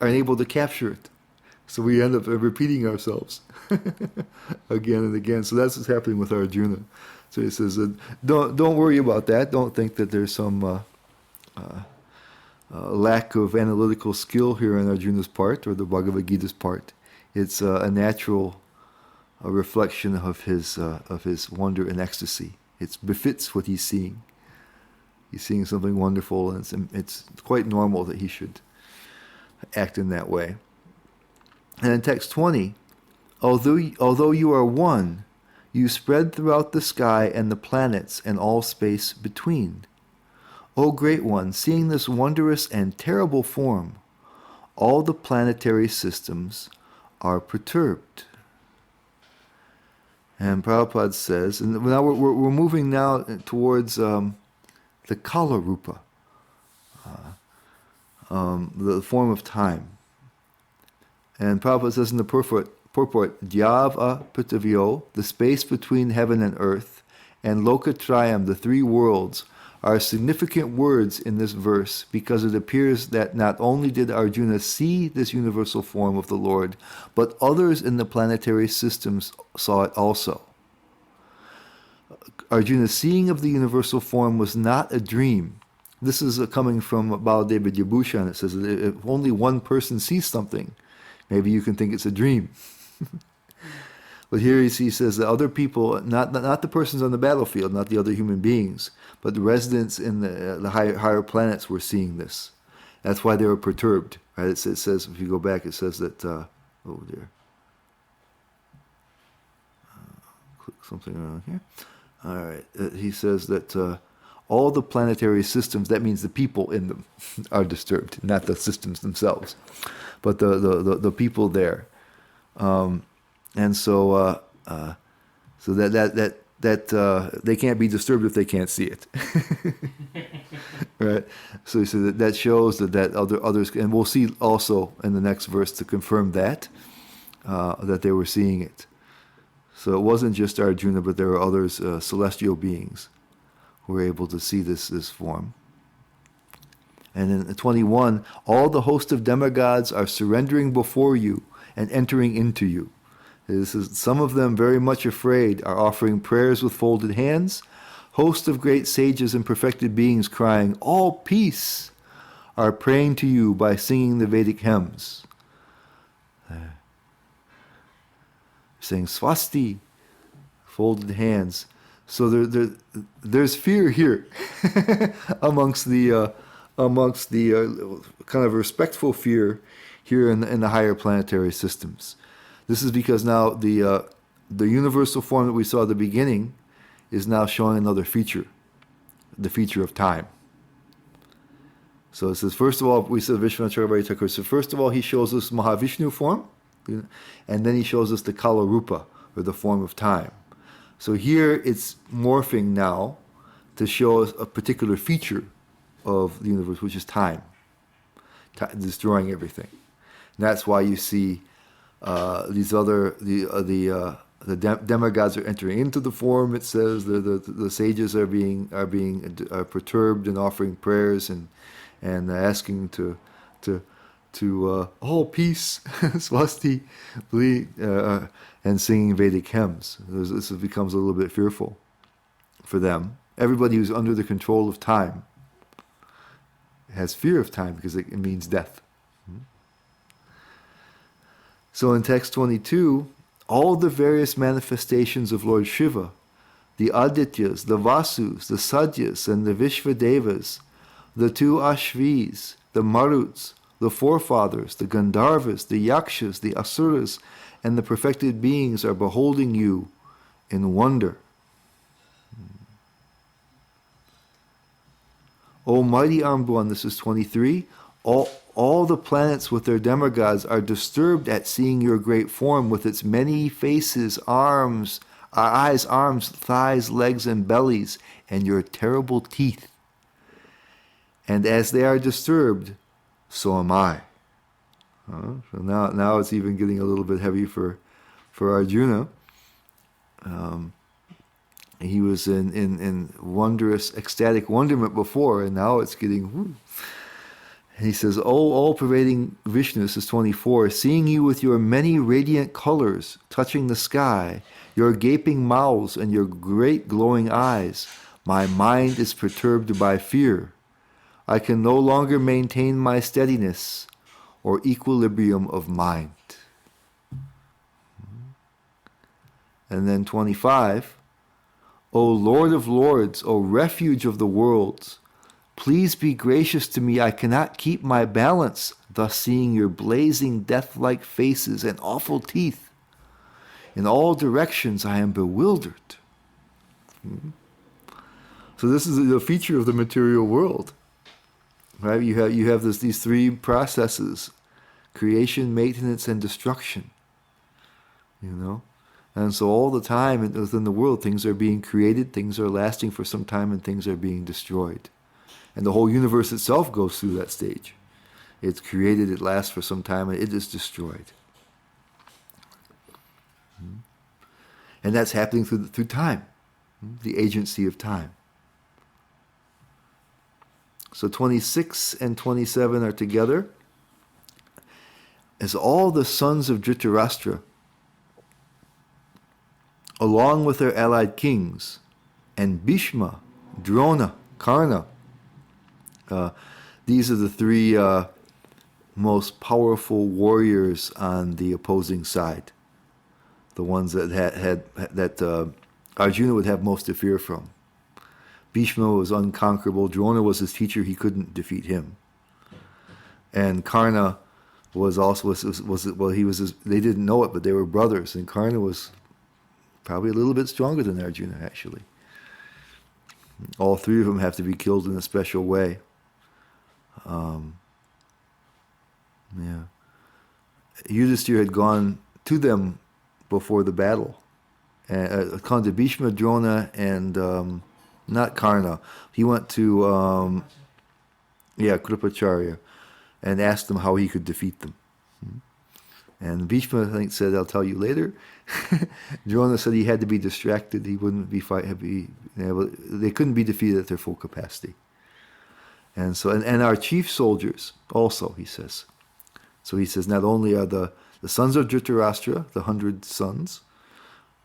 Speaker 1: able to capture it, so we end up repeating ourselves again and again. So that's what's happening with Arjuna. So he says, "Don't worry about that. Don't think that there's some lack of analytical skill here on Arjuna's part or the Bhagavad Gita's part. It's a natural reflection of his wonder and ecstasy. It befits what he's seeing. He's seeing something wonderful, and it's quite normal that he should act in that way." And in text 20, although you are one, you spread throughout the sky and the planets and all space between. O Great One, seeing this wondrous and terrible form, all the planetary systems are perturbed. And Prabhupada says, and now we're moving now towards the Kala Rupa, the form of time. And Prabhupada says in the purport, Dhyava Prithavyo, the space between heaven and earth, and Lokatrayam, the three worlds, are significant words in this verse because it appears that not only did Arjuna see this universal form of the Lord, but others in the planetary systems saw it also. Arjuna's seeing of the universal form was not a dream. This is coming from Baladeva Yabhushan. It says that if only one person sees something, maybe you can think it's a dream. But here he says that other people, not the persons on the battlefield, not the other human beings, but the residents in the higher planets were seeing this. That's why they were perturbed. Right? It says, if you go back, it says that, click something around here. All right. He says that all the planetary systems, that means the people in them, are disturbed, not the systems themselves, but the people there. And so that they can't be disturbed if they can't see it, right? So he said that shows that others, and we'll see also in the next verse to confirm that they were seeing it. So it wasn't just Arjuna, but there were others, celestial beings, who were able to see this form. And in 21, all the host of demigods are surrendering before you and entering into you. This is, some of them, very much afraid, are offering prayers with folded hands. Hosts of great sages and perfected beings crying, "All peace," are praying to you by singing the Vedic hymns. Saying swasti, folded hands. So there's fear here amongst the kind of respectful fear here in the higher planetary systems. This is because now the universal form that we saw at the beginning is now showing another feature, the feature of time. So it says, first of all, we said Vishwanath Chakravarti Thakur. So first of all, he shows us Mahavishnu form, and then he shows us the Kala Rupa, or the form of time. So here it's morphing now to show us a particular feature of the universe, which is time, destroying everything. And that's why you see these other the demigods are entering into the form. It says the sages are being perturbed and offering prayers and asking to all peace, swasti, and singing Vedic hymns. This becomes a little bit fearful for them. Everybody who's under the control of time has fear of time because it means death. So in text 22, all the various manifestations of Lord Shiva, the Adityas, the Vasus, the Sadyas, and the Vishvadevas, the two Ashvis, the Maruts, the forefathers, the Gandharvas, the Yakshas, the Asuras, and the perfected beings are beholding you in wonder. O mighty Armbuan, this is 23, all the planets with their demigods are disturbed at seeing your great form with its many faces, eyes, arms, thighs, legs, and bellies, and your terrible teeth. And as they are disturbed, so am I. So now it's even getting a little bit heavy for Arjuna. He was in wondrous, ecstatic wonderment before, and now it's getting... Whoo. And he says, O all-pervading Vishnu, this is 24, seeing you with your many radiant colors touching the sky, your gaping mouths and your great glowing eyes, my mind is perturbed by fear. I can no longer maintain my steadiness or equilibrium of mind. And then 25, O Lord of Lords, O refuge of the worlds, please be gracious to me. I cannot keep my balance, thus seeing your blazing death-like faces and awful teeth. In all directions I am bewildered. So this is a feature of the material world. Right? You have these three processes: creation, maintenance, and destruction. And so all the time within the world, things are being created, things are lasting for some time, and things are being destroyed. And the whole universe itself goes through that stage. It's created, it lasts for some time, and it is destroyed. And that's happening through time, the agency of time. So 26 and 27 are together. As all the sons of Dhritarashtra, along with their allied kings, and Bhishma, Drona, Karna, these are the three most powerful warriors on the opposing side. The ones that Arjuna would have most to fear from. Bhishma was unconquerable. Drona was his teacher; he couldn't defeat him. And Karna was also they didn't know it, but they were brothers. And Karna was probably a little bit stronger than Arjuna, actually. All three of them have to be killed in a special way. Yudhisthira had gone to them before the battle. Gone to Bhishma, Drona, and not Karna. He went to Kripacharya and asked them how he could defeat them. And Bhishma, I think, said, "I'll tell you later." Drona said he had to be distracted. He wouldn't be they couldn't be defeated at their full capacity. And so, and our chief soldiers also, he says. So he says, not only are the sons of Dhritarashtra, the 100 sons,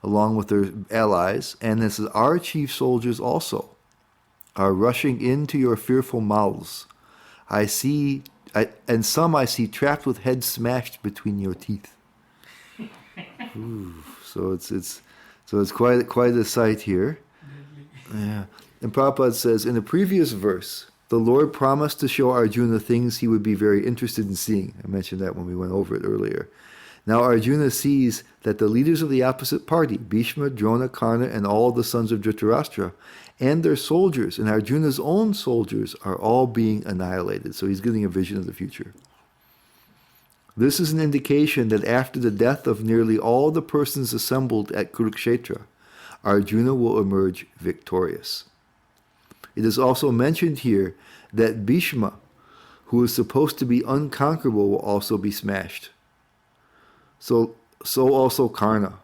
Speaker 1: along with their allies, and this is our chief soldiers also, are rushing into your fearful mouths. And some I see trapped with heads smashed between your teeth. Ooh, so it's quite a sight here. Yeah. And Prabhupada says, in the previous verse, the Lord promised to show Arjuna things he would be very interested in seeing. I mentioned that when we went over it earlier. Now Arjuna sees that the leaders of the opposite party, Bhishma, Drona, Karna, and all the sons of Dhritarashtra, and their soldiers, and Arjuna's own soldiers, are all being annihilated. So he's getting a vision of the future. This is an indication that after the death of nearly all the persons assembled at Kurukshetra, Arjuna will emerge victorious. It is also mentioned here that Bhishma, who is supposed to be unconquerable, will also be smashed. So also Karna.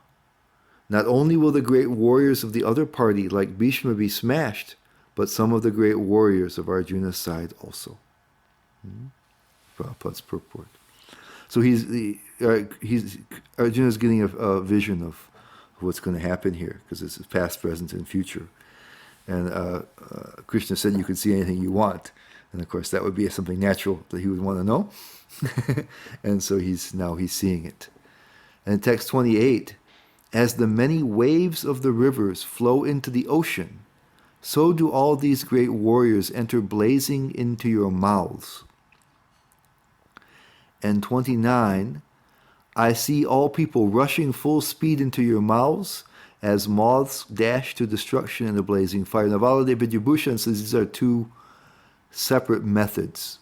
Speaker 1: Not only will the great warriors of the other party, like Bhishma, be smashed, but some of the great warriors of Arjuna's side also. Prabhupada's purport. So Arjuna's getting a vision of what's going to happen here, because it's past, present, and future. And Krishna said you could see anything you want. And of course that would be something natural that he would want to know. And so he's seeing it. And in text 28, as the many waves of the rivers flow into the ocean, so do all these great warriors enter blazing into your mouths. And 29, I see all people rushing full speed into your mouths as moths dash to destruction in the blazing fire. Now, Baladev Vidyabhushan says these are two separate methods.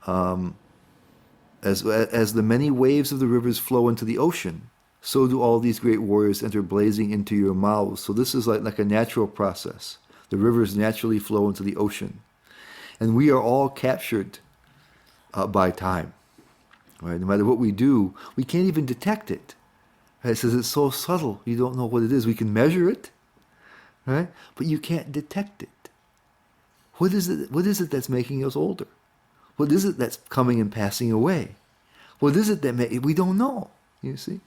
Speaker 1: As the many waves of the rivers flow into the ocean, so do all these great warriors enter blazing into your mouths. So this is like a natural process. The rivers naturally flow into the ocean. And we are all captured by time. Right? No matter what we do, we can't even detect it. Right? It says it's so subtle, you don't know what it is. We can measure it, right? But you can't detect it. What is it? What is it that's making us older? What is it that's coming and passing away? What is it that we don't know? You see,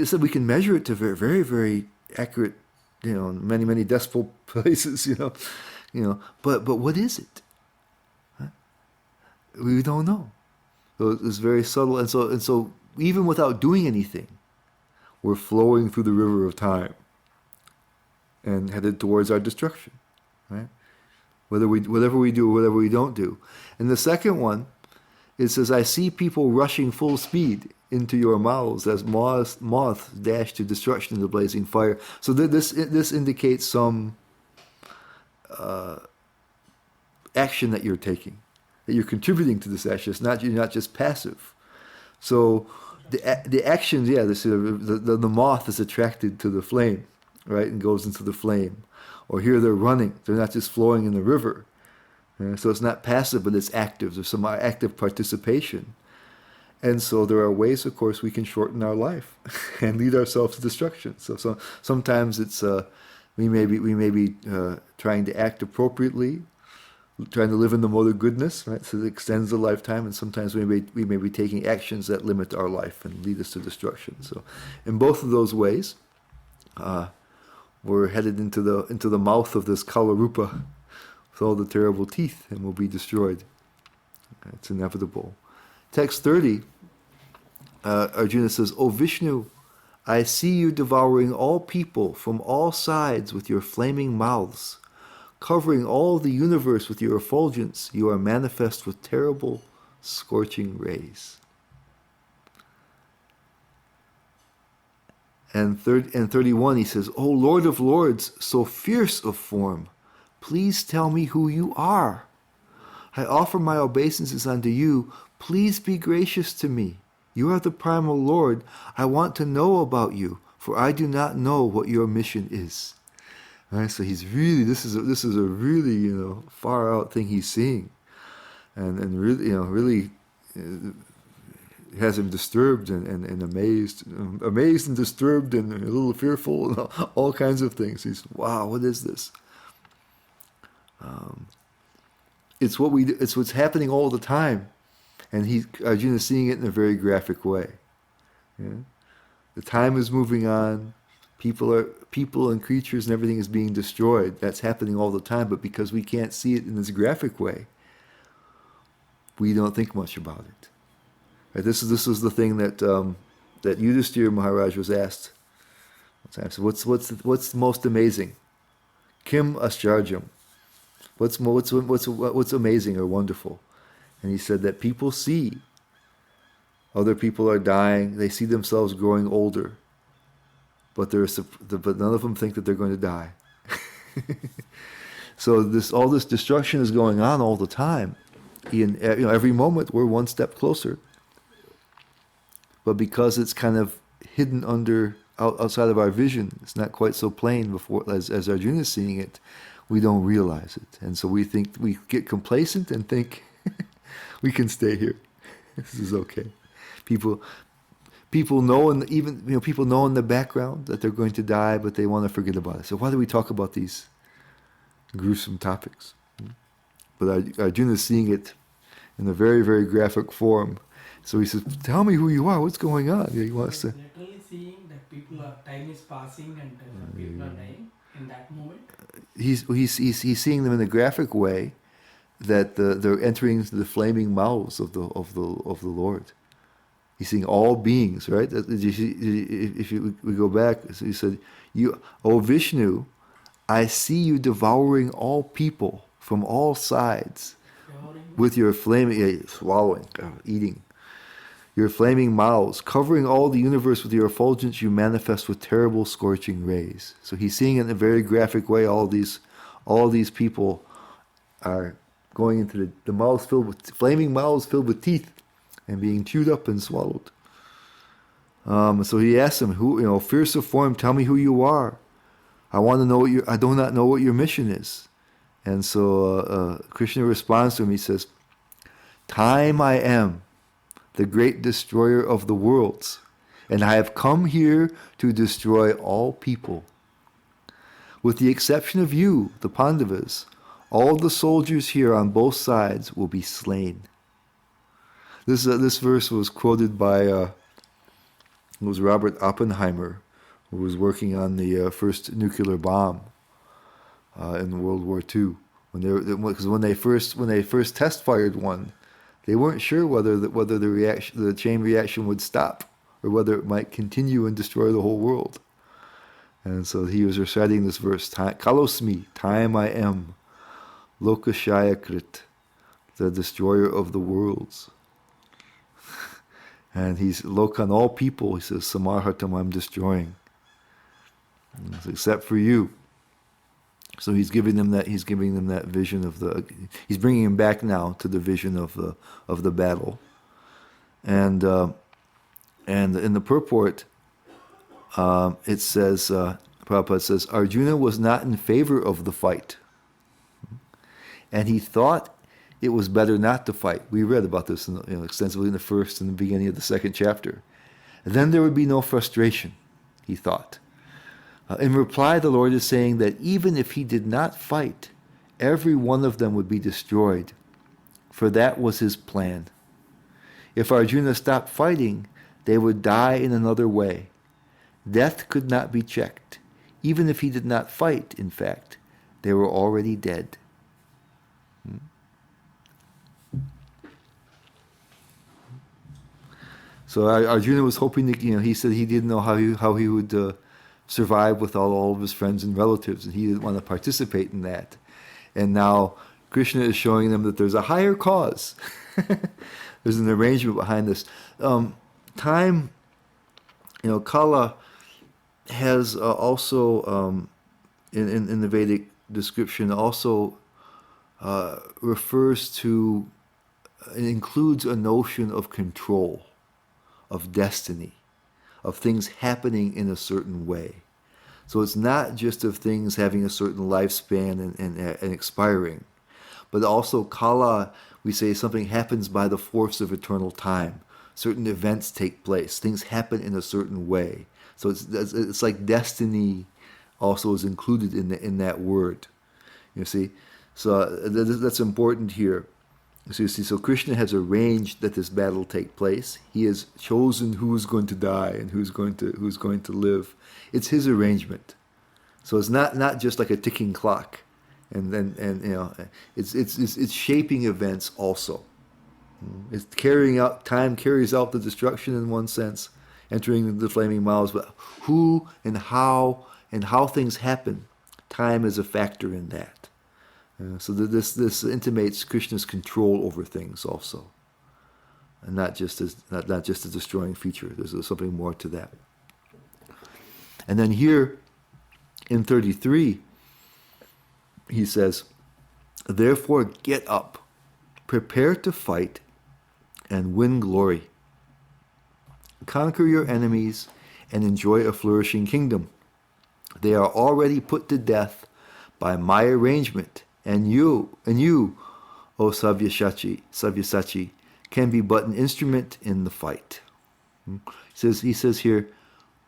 Speaker 1: so we can measure it to very, very, very accurate, many, many decimal places, But what is it? Huh? We don't know. So it's very subtle, and so even without doing anything, we're flowing through the river of time and headed towards our destruction, right? Whatever we do, whatever we don't do. And the second one, it says, I see people rushing full speed into your mouths as moths dash to destruction in the blazing fire. So this indicates some action that you're taking, that you're contributing to this action. You're not just passive. So the actions, the moth is attracted to the flame, right, and goes into the flame. Or here they're running; they're not just flowing in the river. So it's not passive, but it's active. There's some active participation. And so there are ways, of course, we can shorten our life and lead ourselves to destruction. So sometimes it's we may be trying to act appropriately, trying to live in the mode of goodness, right? So it extends the lifetime, and sometimes we may be taking actions that limit our life and lead us to destruction. So in both of those ways, we're headed into the mouth of this Kala Rupa with all the terrible teeth, and will be destroyed. It's inevitable. Text 30, Arjuna says, O Vishnu, I see you devouring all people from all sides with your flaming mouths. Covering all the universe with your effulgence, you are manifest with terrible, scorching rays. And 31, he says, O Lord of Lords, so fierce of form, please tell me who you are. I offer my obeisances unto you. Please be gracious to me. You are the primal Lord. I want to know about you, for I do not know what your mission is. All right, so he's really, this is a really, far out thing he's seeing, and really has him disturbed and amazed and disturbed and a little fearful and all kinds of things. He's, wow, what is this? It's what's happening all the time, and Arjuna is seeing it in a very graphic way. Yeah? The time is moving on. People and creatures and everything is being destroyed. That's happening all the time, but because we can't see it in this graphic way, we don't think much about it. Right? This is the thing that Yudhishthira Maharaj was asked. So what's most amazing? Kim Ascharjam. What's amazing or wonderful? And he said that people see other people are dying. They see themselves growing older. But none of them think that they're going to die. So all this destruction is going on all the time. Every moment we're one step closer. But because it's kind of hidden outside of our vision, it's not quite so plain as Arjuna is seeing it. We don't realize it, and so we get complacent and think we can stay here. This is okay. People people know, and even people know in the background that they're going to die, but they want to forget about it. So why do we talk about these gruesome topics? But Arjuna is seeing it in a very, very graphic form. So he says, "Tell me who you are. What's going on?" He wants to.
Speaker 2: Literally seeing that time is passing and people are dying in that moment.
Speaker 1: He's seeing them in a graphic way, that they're entering into the flaming mouths of the Lord. He's seeing all beings, right? If we go back, so he said, "You, O Vishnu, I see you devouring all people from all sides with your flaming eating your flaming mouths, covering all the universe with your effulgence. You manifest with terrible scorching rays." So he's seeing it in a very graphic way. All these people are going into the mouths filled with flaming mouths filled with teeth, and being chewed up and swallowed. So he asks him, "Who, fierce of form, tell me who you are. I want to know I do not know what your mission is." And so Krishna responds to him. He says, "Time I am, the great destroyer of the worlds, and I have come here to destroy all people. With the exception of you, the Pandavas, all the soldiers here on both sides will be slain." This verse was quoted by it was Robert Oppenheimer, who was working on the first nuclear bomb in World War II. Because when they first test fired one, they weren't sure whether the chain reaction would stop, or whether it might continue and destroy the whole world. And so he was reciting this verse: "Kalosmi, time I am, Lokashayakrit, the destroyer of the worlds." And he's Lokan, all people. He says, "Samarhatam, I'm destroying, except for you." So he's giving them that. He's giving them that vision of the. He's bringing them back now to the vision of the battle. And in the purport, it says, Prabhupada says, Arjuna was not in favor of the fight, and he thought it was better not to fight. We read about this extensively in the first and the beginning of the second chapter. And then there would be no frustration, he thought. In reply, the Lord is saying that even if he did not fight, every one of them would be destroyed, for that was his plan. If Arjuna stopped fighting, they would die in another way. Death could not be checked. Even if he did not fight, in fact, they were already dead. So Arjuna was hoping to, he said he didn't know how he would survive with all of his friends and relatives, and he didn't want to participate in that. And now Krishna is showing them that there's a higher cause. There's an arrangement behind this. Time, Kala has also, in the Vedic description, also refers to, it includes a notion of control, of destiny, of things happening in a certain way. So it's not just of things having a certain lifespan and expiring, but also Kala, we say something happens by the force of eternal time. Certain events take place. Things happen in a certain way. So it's like destiny also is included in that word. You see, so that's important here. So you see, so Krishna has arranged that this battle take place. He has chosen who's going to die and who's going to live. It's his arrangement. So it's not just like a ticking clock, and it's shaping events also. It's carrying out, time carries out the destruction in one sense, entering the flaming mouths, but who and how things happen, time is a factor in that. So this intimates Krishna's control over things also, and not just a destroying feature. There's something more to that. And then here in 33, he says, "Therefore get up, prepare to fight, and win glory. Conquer your enemies and enjoy a flourishing kingdom. They are already put to death by my arrangement, and you, O Sabyasachi, can be but an instrument in the fight." He says here,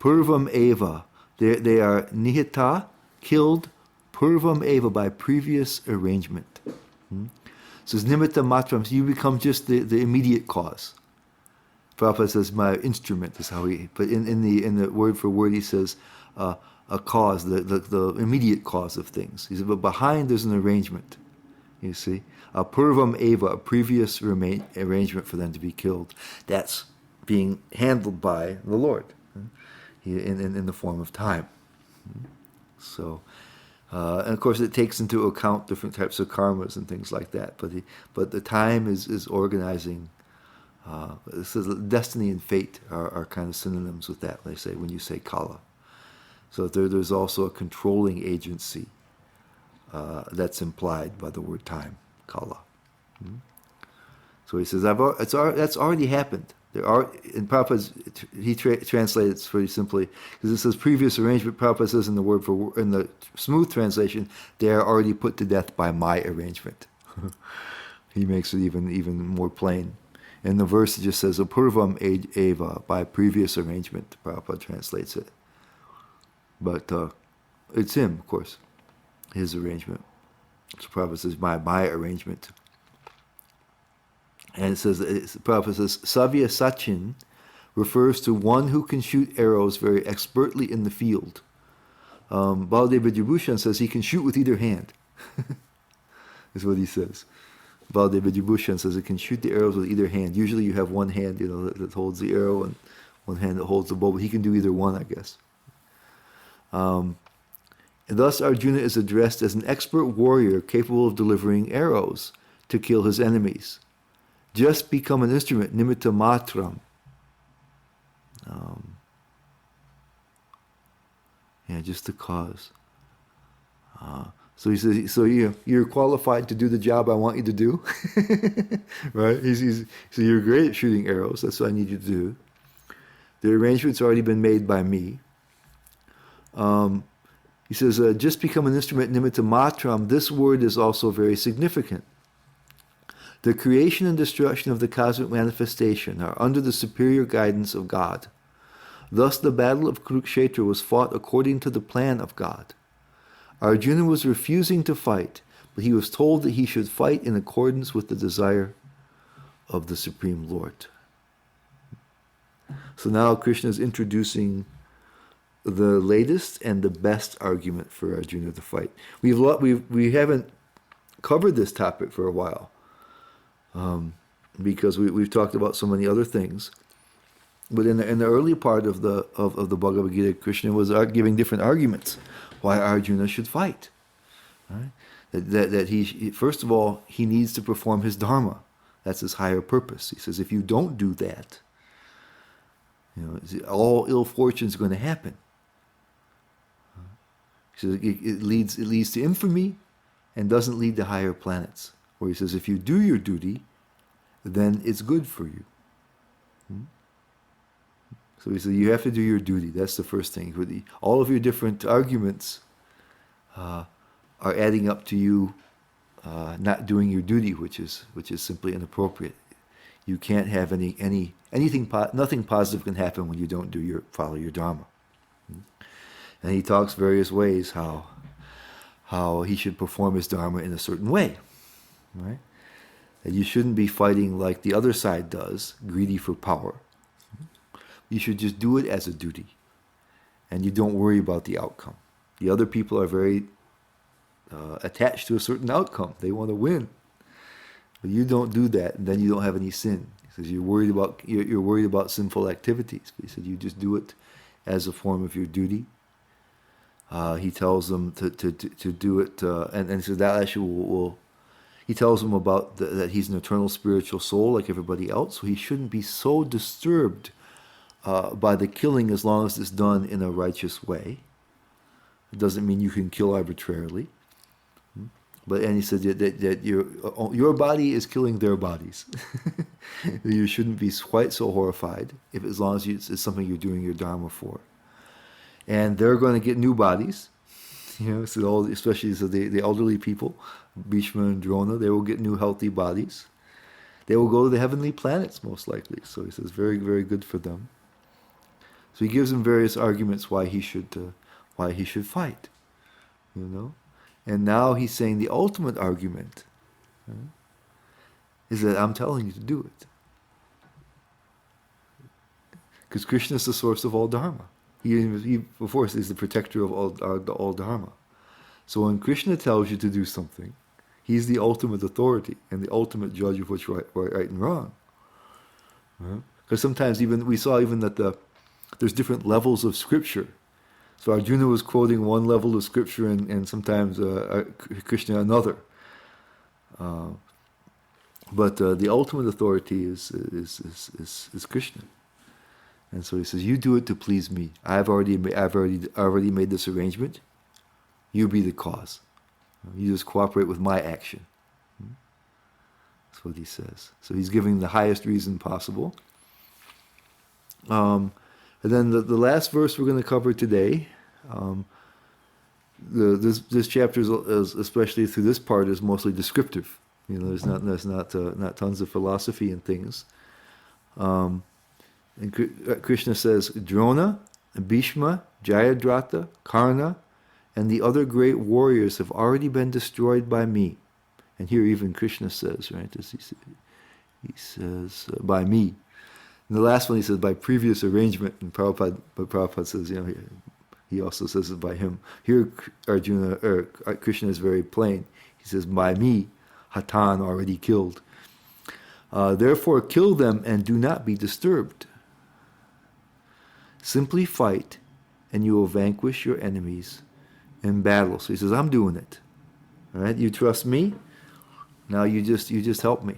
Speaker 1: Purvam Eva. They are nihita, killed, Purvam Eva, by previous arrangement. Says nimitta matram, so you become just the immediate cause. Prabhupada says my instrument is how he, but in the word for word he says a cause, the immediate cause of things. He said, but behind there's an arrangement. You see, a purvam eva, a previous arrangement for them to be killed. That's being handled by the Lord in the form of time. So. And of course, it takes into account different types of karmas and things like that. But the time is organizing. This is destiny and fate are kind of synonyms with that. They say when you say kala. So there's also a controlling agency that's implied by the word time, kala. So he says that's already happened. There are, in Prabhupada, he translates pretty simply, because it says previous arrangement. Prabhupada says in the smooth translation, they are already put to death by my arrangement. He makes it even more plain. In the verse it just says, Apurvam eva, by previous arrangement. Prabhupada translates it. But it's him, of course, his arrangement. So Prabhupada says, my arrangement. And it says, Prabhupada says, Savya Sachin refers to one who can shoot arrows very expertly in the field. Baldev Vidyabhushan says he can shoot with either hand. Is what he says. Baldev Vidyabhushan says he can shoot the arrows with either hand. Usually you have one hand, that holds the arrow, and one hand that holds the bow, but he can do either one, I guess. And thus Arjuna is addressed as an expert warrior capable of delivering arrows to kill his enemies. Just become an instrument, nimitta matram. Just the cause. So he says, so you're qualified to do the job I want you to do, right? So you're great at shooting arrows. That's what I need you to do. The arrangement's already been made by me. He says, just become an instrument, nimitta matram. This word is also very significant. The creation and destruction of the cosmic manifestation are under the superior guidance of God. Thus the battle of Kurukshetra was fought according to the plan of God. Arjuna was refusing to fight, but he was told that he should fight in accordance with the desire of the Supreme Lord. So now Krishna is introducing the latest and the best argument for Arjuna to fight. We haven't covered this topic for a while. Because we've talked about so many other things, but in the early part of the Bhagavad Gita, Krishna was giving different arguments why Arjuna should fight. Right? That he first of all he needs to perform his dharma. That's his higher purpose. He says if you don't do that, all ill fortune is going to happen. He says it leads to infamy, and doesn't lead to higher planets. Where he says, if you do your duty, then it's good for you. So he says, you have to do your duty. That's the first thing. All of your different arguments are adding up to you not doing your duty, which is simply inappropriate. You can't have nothing positive can happen when you don't follow your dharma. And he talks various ways how he should perform his dharma in a certain way. Right? That you shouldn't be fighting like the other side does, greedy for power. You should just do it as a duty. And you don't worry about the outcome. The other people are very attached to a certain outcome. They want to win. But you don't do that, and then you don't have any sin. He says you're worried about sinful activities. But he said you just do it as a form of your duty. He tells them to do it, and he says that actually will. He tells him about that he's an eternal spiritual soul like everybody else, so he shouldn't be so disturbed by the killing as long as it's done in a righteous way. It doesn't mean you can kill arbitrarily. And he said that your body is killing their bodies. You shouldn't be quite so horrified as long as it's something you're doing your dharma for. And they're going to get new bodies. Especially the elderly people, Bhishma and Drona, they will get new healthy bodies. They will go to the heavenly planets most likely. So he says very, very good for them. So he gives him various arguments why he should fight, you know. And now he's saying the ultimate argument is that I'm telling you to do it. Because Krishna is the source of all dharma. He of course, is the protector of all dharma. So when Krishna tells you to do something, he's the ultimate authority and the ultimate judge of what's right and wrong. Because sometimes we saw that there's different levels of scripture. So Arjuna was quoting one level of scripture and sometimes Krishna another. But the ultimate authority is Krishna. And so he says, you do it to please me. I've already made this arrangement. You be the cause. You just cooperate with my action. That's what he says. So he's giving the highest reason possible. And then the last verse we're going to cover today, this chapter is, especially through this part, is mostly descriptive. You know, there's not tons of philosophy and things. And Krishna says, Drona, Bhishma, Jayadratha, Karna, and the other great warriors have already been destroyed by me. And here even Krishna says, right, he says, by me. And the last one he says, by previous arrangement. And Prabhupada says, you know, he also says it by him. Here Krishna is very plain. He says, by me, Hatan, already killed. Therefore kill them and do not be disturbed. Simply fight, and you will vanquish your enemies in battle. So he says, I'm doing it. All right, you trust me? Now you just help me.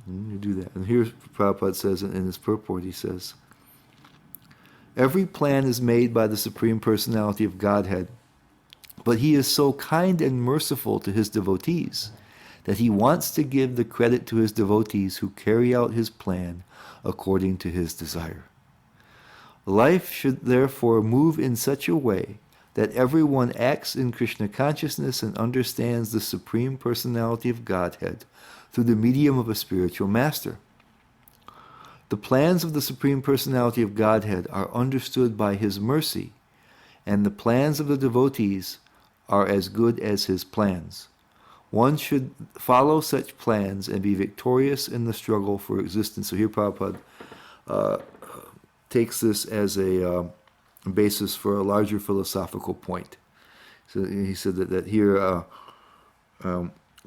Speaker 1: You do that. And here Prabhupada says in his purport, he says, every plan is made by the Supreme Personality of Godhead, but he is so kind and merciful to his devotees that he wants to give the credit to his devotees who carry out his plan according to his desire. Life should therefore move in such a way that everyone acts in Krishna consciousness and understands the Supreme Personality of Godhead through the medium of a spiritual master. The plans of the Supreme Personality of Godhead are understood by his mercy, and the plans of the devotees are as good as his plans. One should follow such plans and be victorious in the struggle for existence. So here Prabhupada takes this as a basis for a larger philosophical point. So he said that here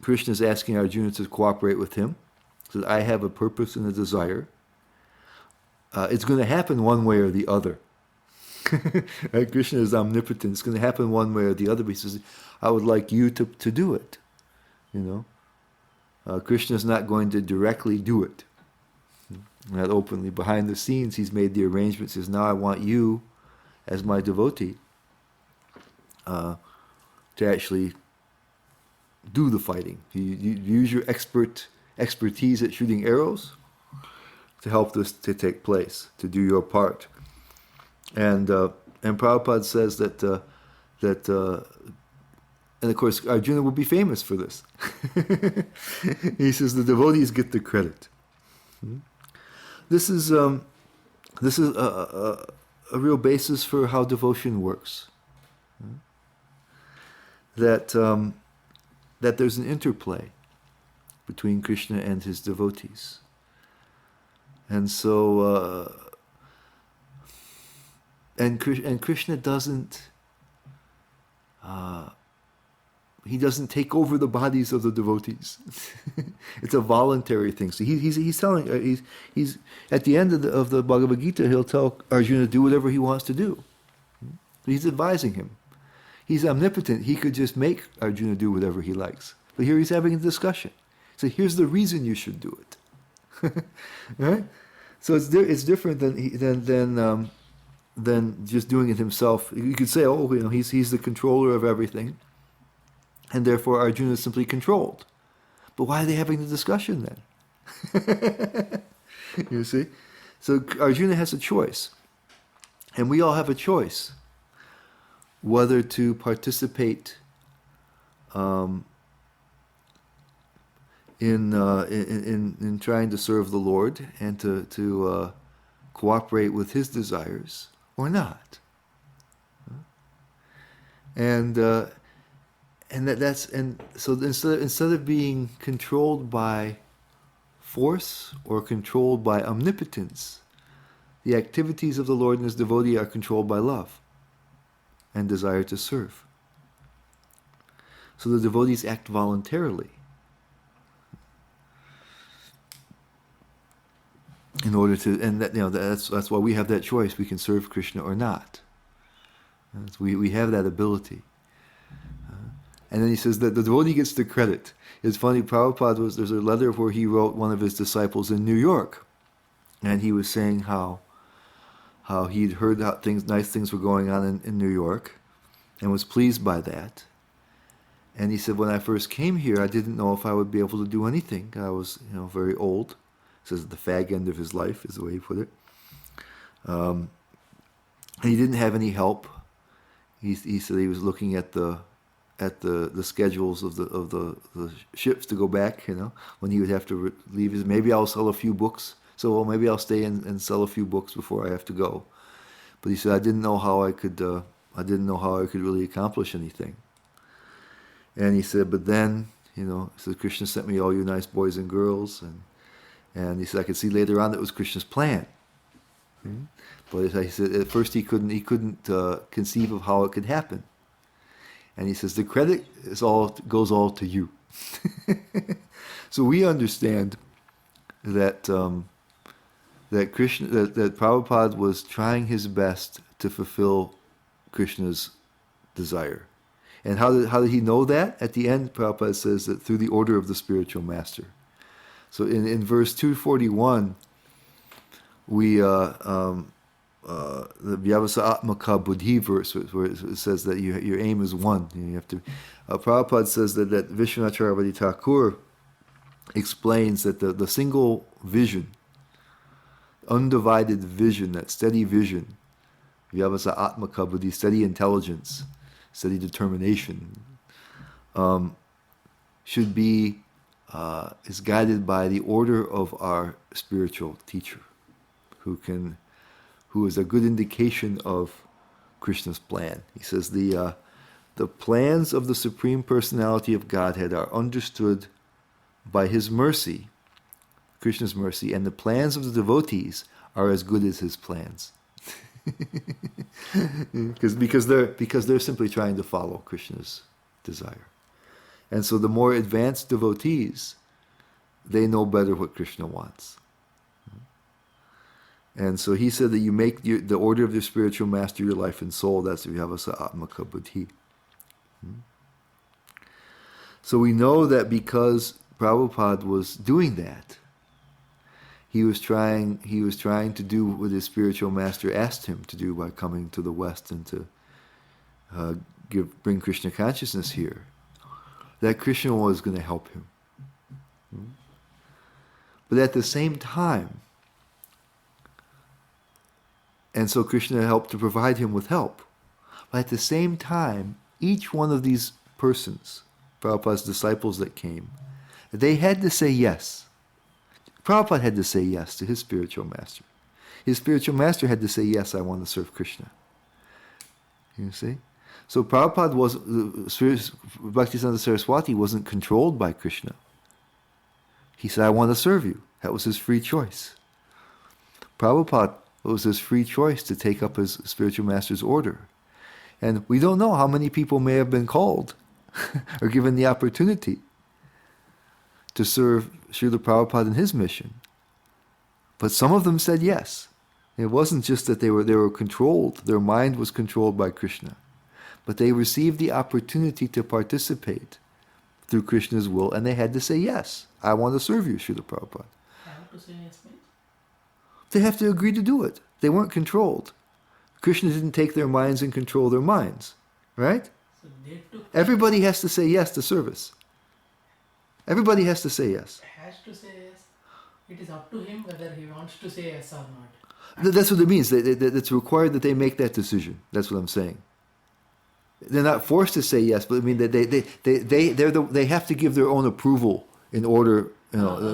Speaker 1: Krishna is asking Arjuna to cooperate with him. He says, I have a purpose and a desire. It's going to happen one way or the other. Right? Krishna is omnipotent. It's going to happen one way or the other. But he says, I would like you to do it. You know, Krishna is not going to directly do it. Not openly. Behind the scenes, he's made the arrangements. He says, now I want you, as my devotee, to actually do the fighting. You use your expertise at shooting arrows to help this to take place, to do your part. And Prabhupada says that and of course Arjuna will be famous for this. He says the devotees get the credit. This is a real basis for how devotion works. That there's an interplay between Krishna and his devotees. And so and Krishna doesn't he doesn't take over the bodies of the devotees. It's a voluntary thing. So he's telling he's at the end of the Bhagavad Gita, he'll tell Arjuna to do whatever he wants to do. He's advising him. He's omnipotent. He could just make Arjuna do whatever he likes. But here he's having a discussion. So here's the reason you should do it. Right? So it's different than just doing it himself. You could say, oh, you know, he's the controller of everything, and therefore Arjuna is simply controlled. But why are they having the discussion then? You see? So Arjuna has a choice. And we all have a choice whether to participate in trying to serve the Lord and to cooperate with his desires, or not. And so instead of being controlled by force or controlled by omnipotence, the activities of the Lord and his devotee are controlled by love and desire to serve. So the devotees act voluntarily in order to, and that's why we have that choice. We can serve Krishna or not. We have that ability. And then he says that the devotee gets the credit. It's funny, Prabhupada there's a letter where he wrote one of his disciples in New York, and he was saying how he'd heard how nice things were going on in New York, and was pleased by that. And he said, when I first came here, I didn't know if I would be able to do anything. I was, very old. He says the fag end of his life is the way he put it. And he didn't have any help. He said he was looking at the schedules of the ships to go back. When he would have to leave. Maybe I'll sell a few books. So maybe I'll stay and sell a few books before I have to go. But he said I didn't know how I could. I didn't know how I could really accomplish anything. And he said, but then, he said, Krishna sent me all you nice boys and girls, and he said I could see later on that was Krishna's plan. Mm-hmm. But he said at first he couldn't conceive of how it could happen. And he says the credit goes all to you. So we understand that that Prabhupada was trying his best to fulfill Krishna's desire. And how did he know that? At the end, Prabhupada says that through the order of the spiritual master. So in verse 241, we the Vyavasa Atmaka Buddhi verse, where it says that your aim is one. You have to. Prabhupada says that Vishwanath Chakravarti Thakur explains that the single vision, undivided vision, that steady vision, Vyavasa Atmaka Buddhi, steady intelligence, steady determination, should be is guided by the order of our spiritual teacher, who is a good indication of Krishna's plan. He says the plans of the Supreme Personality of Godhead are understood by His mercy, Krishna's mercy, and the plans of the devotees are as good as His plans. because they're simply trying to follow Krishna's desire. And so the more advanced devotees, they know better what Krishna wants. And so he said that you make the order of your spiritual master your life and soul. That's Vyavasa Atmaka Buddhi. So we know that because Prabhupada was doing that, he was trying to do what his spiritual master asked him to do by coming to the West and to bring Krishna consciousness here. That Krishna was going to help him. But at the same time, and so Krishna helped to provide him with help. But at the same time, each one of these persons, Prabhupada's disciples that came, they had to say yes. Prabhupada had to say yes to his spiritual master. His spiritual master had to say, yes, I want to serve Krishna. You see? So Prabhupada Bhaktisiddhanta Saraswati wasn't controlled by Krishna. He said, I want to serve you. That was his free choice. Prabhupada, it was his free choice to take up his spiritual master's order. And we don't know how many people may have been called or given the opportunity to serve Srila Prabhupada in his mission. But some of them said yes. It wasn't just that they were controlled, their mind was controlled by Krishna. But they received the opportunity to participate through Krishna's will, and they had to say yes. I want to serve you, Srila Prabhupada.
Speaker 2: Have to say yes, means?
Speaker 1: They have to agree to do it. They weren't controlled. Krishna didn't take their minds and control their minds. Right?
Speaker 2: So they took...
Speaker 1: Everybody has to say yes to service. Everybody has to say yes.
Speaker 2: Has to say yes. It is up to him whether he wants to say yes or not.
Speaker 1: That's what it means. It's required that they make that decision. That's what I'm saying. They're not forced to say yes, but I mean they have to give their own approval in order,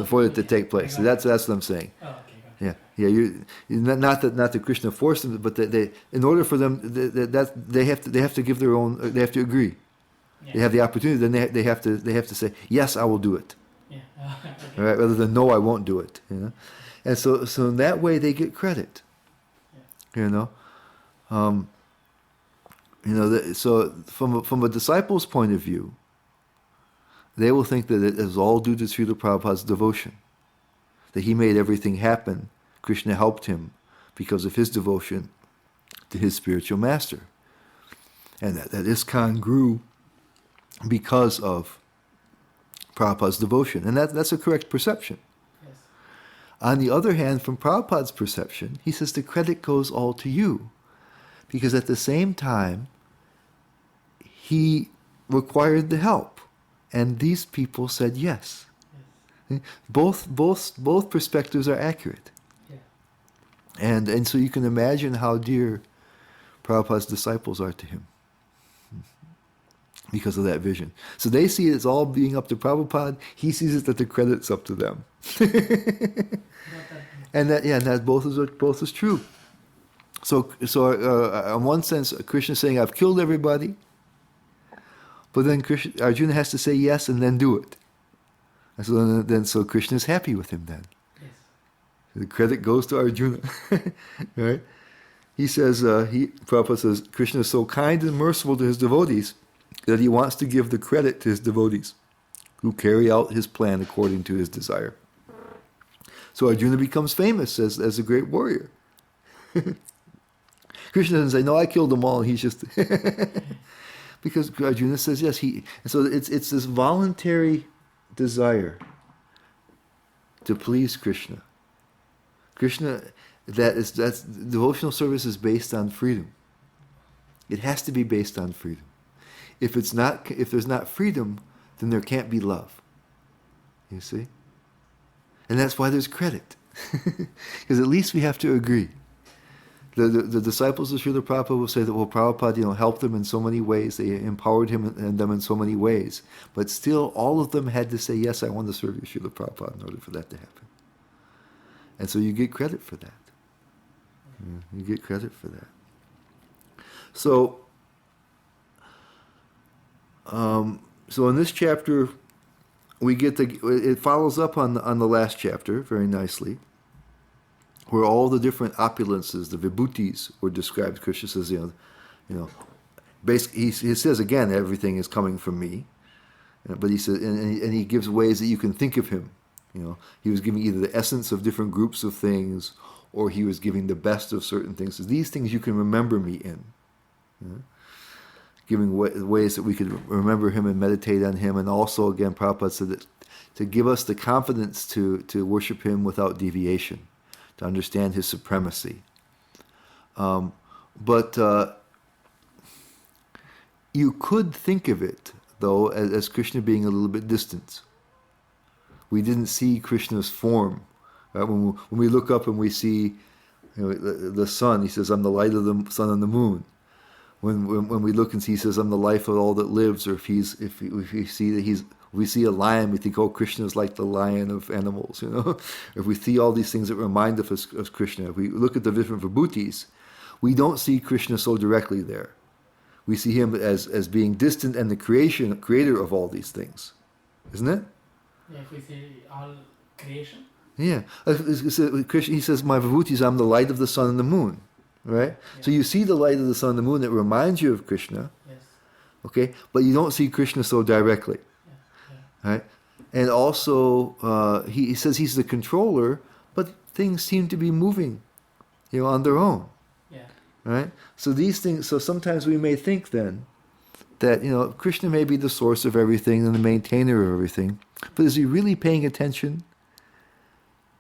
Speaker 1: for it to take place. So that's what I'm saying.
Speaker 2: Oh, okay, got
Speaker 1: Yeah, yeah. Not that Krishna forced them, but they in order for them that they have to give their own. They have to agree.
Speaker 2: Yeah.
Speaker 1: They have the opportunity. Then they have to say yes, I will do it.
Speaker 2: Yeah. Okay.
Speaker 1: Right, rather than no, I won't do it. And so in that way they get credit.
Speaker 2: Yeah.
Speaker 1: So from a disciple's point of view, they will think that it is all due to Srila Prabhupada's devotion, that he made everything happen. Krishna helped him because of his devotion to his spiritual master, and that ISKCON grew because of Prabhupada's devotion, and that's a correct perception.
Speaker 2: Yes.
Speaker 1: On the other hand, from Prabhupada's perception, he says the credit goes all to you, because at the same time, he required the help, and these people said yes.
Speaker 2: Yes.
Speaker 1: Both perspectives are accurate,
Speaker 2: Yeah.
Speaker 1: and so you can imagine how dear Prabhupada's disciples are to him because of that vision. So they see it's all being up to Prabhupada. He sees it that the credit's up to them, and that both is true. So in one sense, Krishna is saying, I've killed everybody, but then Arjuna has to say yes and then do it. And so Krishna is happy with him then.
Speaker 2: Yes.
Speaker 1: The credit goes to Arjuna. Right? He says, Prabhupada says, Krishna is so kind and merciful to his devotees that he wants to give the credit to his devotees who carry out his plan according to his desire. So Arjuna becomes famous as a great warrior. Krishna doesn't say, no, I killed them all. He's just... because Arjuna says yes. And so it's this voluntary desire to please Krishna. That's devotional service is based on freedom. It has to be based on freedom. If there's not freedom, then there can't be love. You see? And that's why there's credit. Because at least we have to agree. The disciples of Srila Prabhupada will say that, well, Prabhupada, helped them in so many ways. They empowered him and them in so many ways. But still, all of them had to say, yes, I want to serve you, Srila Prabhupada, in order for that to happen. And so you get credit for that. You get credit for that. So in this chapter, it follows up on the last chapter very nicely, where all the different opulences, the vibhutis, were described. Krishna says, basically, he says again, everything is coming from me. But he says, and he gives ways that you can think of him. He was giving either the essence of different groups of things, or he was giving the best of certain things. So these things you can remember me in. Giving ways that we could remember him and meditate on him. And also, again, Prabhupada said that to give us the confidence to worship him without deviation, to understand his supremacy. But you could think of it, though, as Krishna being a little bit distant. We didn't see Krishna's form. Right? When we look up and we see the sun, he says, I'm the light of the sun and the moon. When we look and see, he says, I'm the life of all that lives. Or if we see a lion, we think, oh, Krishna is like the lion of animals. If we see all these things that remind us of Krishna, if we look at the different vibhutis, we don't see Krishna so directly there. We see him as being distant and the creator of all these things, isn't it?
Speaker 2: Yeah, if we see all creation.
Speaker 1: Yeah, he says, my vibhutis, I'm the light of the sun and the moon. Right? Yeah. So you see the light of the sun and the moon that reminds you of Krishna.
Speaker 2: Yes.
Speaker 1: Okay? But you don't see Krishna so directly. Yeah. Right? And also, he says he's the controller, but things seem to be moving, on their own.
Speaker 2: Yeah.
Speaker 1: Right? So these things, so sometimes we may think then that, Krishna may be the source of everything and the maintainer of everything, but is he really paying attention?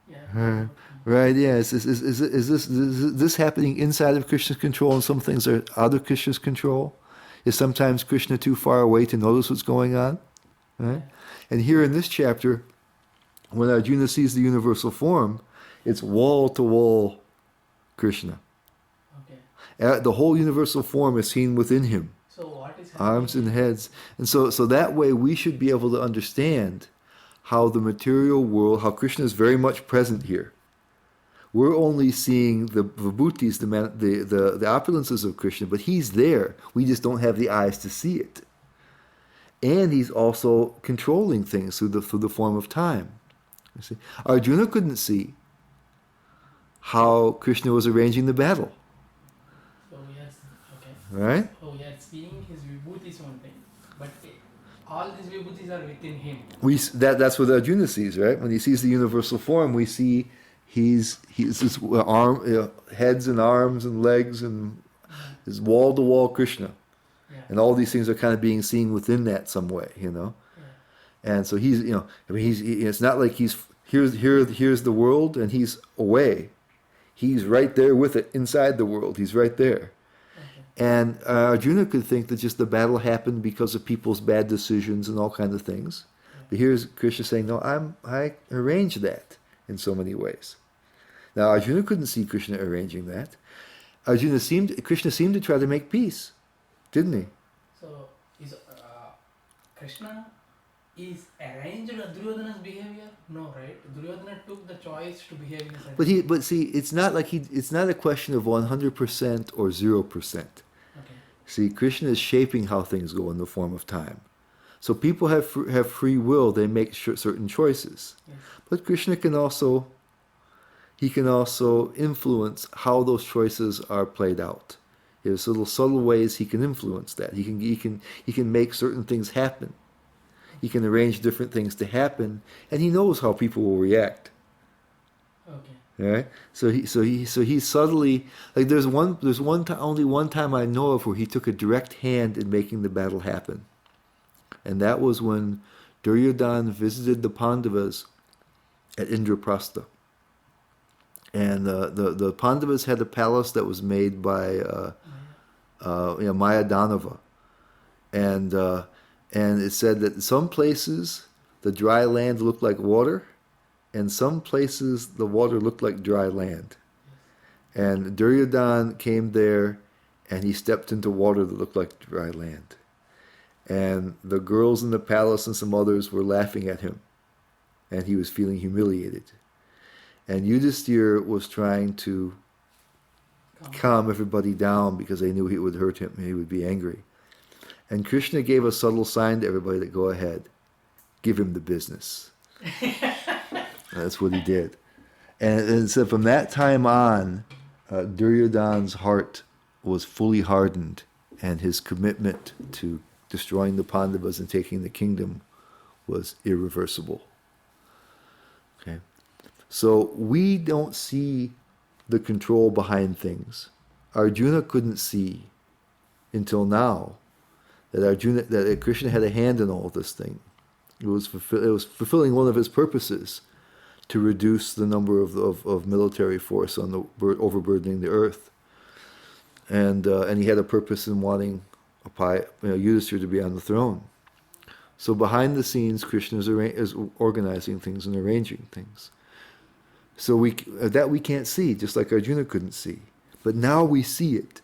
Speaker 2: Yeah.
Speaker 1: Right, yeah. Is this happening inside of Krishna's control, and some things are out of Krishna's control? Is sometimes Krishna too far away to notice what's going on? Right? And here in this chapter, when Arjuna sees the universal form, it's wall-to-wall Krishna. Okay. The whole universal form is seen within him.
Speaker 2: So what is happening?
Speaker 1: Arms and heads. And so that way we should be able to understand how the material world, how Krishna is very much present here. We're only seeing the vibhutis, the opulences of Krishna, but he's there. We just don't have the eyes to see it. And he's also controlling things through the form of time. You see, Arjuna couldn't see how Krishna was arranging the battle.
Speaker 2: So yes, okay.
Speaker 1: Right?
Speaker 2: So yes, seeing his vibhuti is one thing, but all these vibhutis are within him.
Speaker 1: That's what Arjuna sees, right? When he sees the universal form, we see he's this arm, heads and arms and legs and his wall-to-wall Krishna.
Speaker 2: Yeah.
Speaker 1: And all these things are kind of being seen within that some way, Yeah. And so he's, it's not like here's the world and he's away. He's right there with it, inside the world. He's right there.
Speaker 2: Okay.
Speaker 1: And Arjuna could think that just the battle happened because of people's bad decisions and all kinds of things.
Speaker 2: Yeah.
Speaker 1: But here's Krishna saying, no, I arranged that in so many ways. Now Arjuna couldn't see Krishna arranging that. Krishna seemed to try to make peace, didn't he?
Speaker 2: So is Krishna is arranged Duryodhana's behavior? No, right? Duryodhana took the choice to behave in a certain
Speaker 1: But see, it's not like it's not a question of 100% or 0%.
Speaker 2: Okay.
Speaker 1: See, Krishna is shaping how things go in the form of time. So people have free will; they make certain choices.
Speaker 2: Yes.
Speaker 1: But Krishna can also influence how those choices are played out. There's little subtle ways he can influence that. He can make certain things happen. He can arrange different things to happen, and he knows how people will react.
Speaker 2: Okay.
Speaker 1: Right? So he subtly, like only one time I know of where he took a direct hand in making the battle happen, and that was when Duryodhana visited the Pandavas at Indraprastha. And the Pandavas had a palace that was made by Maya Danava, and it said that in some places the dry land looked like water, and some places the water looked like dry land. And Duryodhana came there, and he stepped into water that looked like dry land. And the girls in the palace and some others were laughing at him, and he was feeling humiliated. And Yudhisthira was trying to calm everybody down because they knew it would hurt him, he would be angry. And Krishna gave a subtle sign to everybody to go ahead, give him the business. That's what he did. And so from that time on, Duryodhana's heart was fully hardened, and his commitment to destroying the Pandavas and taking the kingdom was irreversible. Okay. So we don't see the control behind things. Arjuna couldn't see until now that Krishna had a hand in all this thing. It was fulfilling one of his purposes, to reduce the number of military force on overburdening the earth, and he had a purpose in wanting Yudhisthira to be on the throne. So behind the scenes, Krishna is organizing things and arranging things. So we can't see, just like Arjuna couldn't see. But now we see it.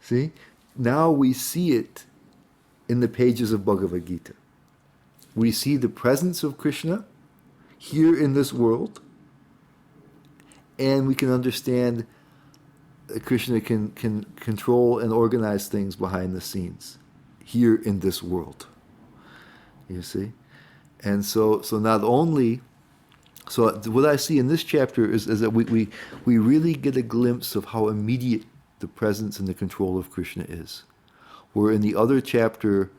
Speaker 1: See? Now we see it in the pages of Bhagavad Gita. We see the presence of Krishna here in this world, and we can understand that Krishna can control and organize things behind the scenes here in this world. You see? And so not only... So what I see in this chapter is that we really get a glimpse of how immediate the presence and the control of Krishna is. Where in the other chapter,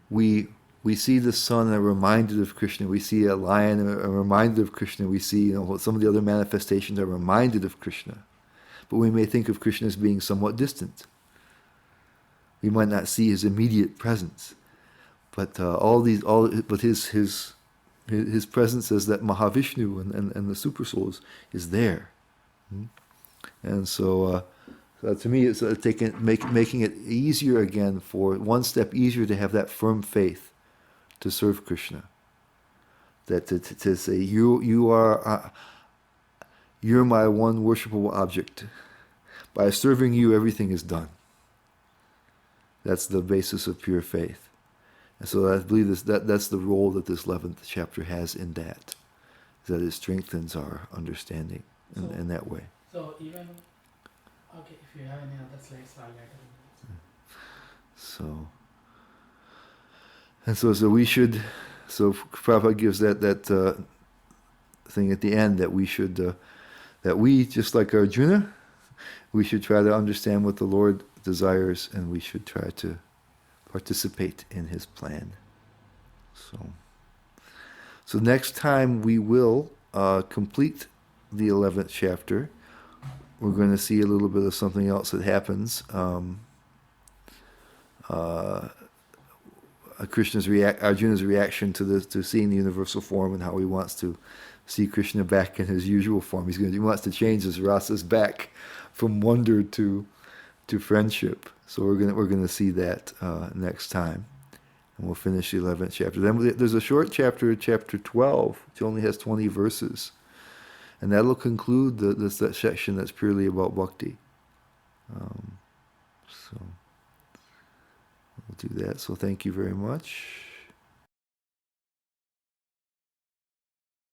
Speaker 1: we see the sun and are reminded of Krishna. We see a lion and are reminded of Krishna. We see some of the other manifestations are reminded of Krishna. But we may think of Krishna as being somewhat distant. We might not see his immediate presence. But his presence as that Mahavishnu and the Super Soul is there. And so to me, it's making it easier again, one step easier to have that firm faith to serve Krishna. That to say, you're my one worshipable object. By serving you, everything is done. That's the basis of pure faith. And so I believe that's the role that this 11th chapter has in that it strengthens our understanding. in that way.
Speaker 2: So even, okay, if you have any other slides, I'll later.
Speaker 1: So, and so we should, so Prabhupada gives that thing at the end that we should, that we, just like Arjuna, we should try to understand what the Lord desires, and we should try to participate in His plan. So next time we will complete the 11th chapter. We're going to see a little bit of something else that happens. Arjuna's reaction to seeing the universal form, and how he wants to see Krishna back in his usual form. He wants to change his rasas back from wonder to friendship. So we're going to see that next time, and we'll finish the 11th chapter. Then there's a short chapter, chapter 12, which only has 20 verses, and that'll conclude that section that's purely about bhakti. So we'll do that. So thank you very much.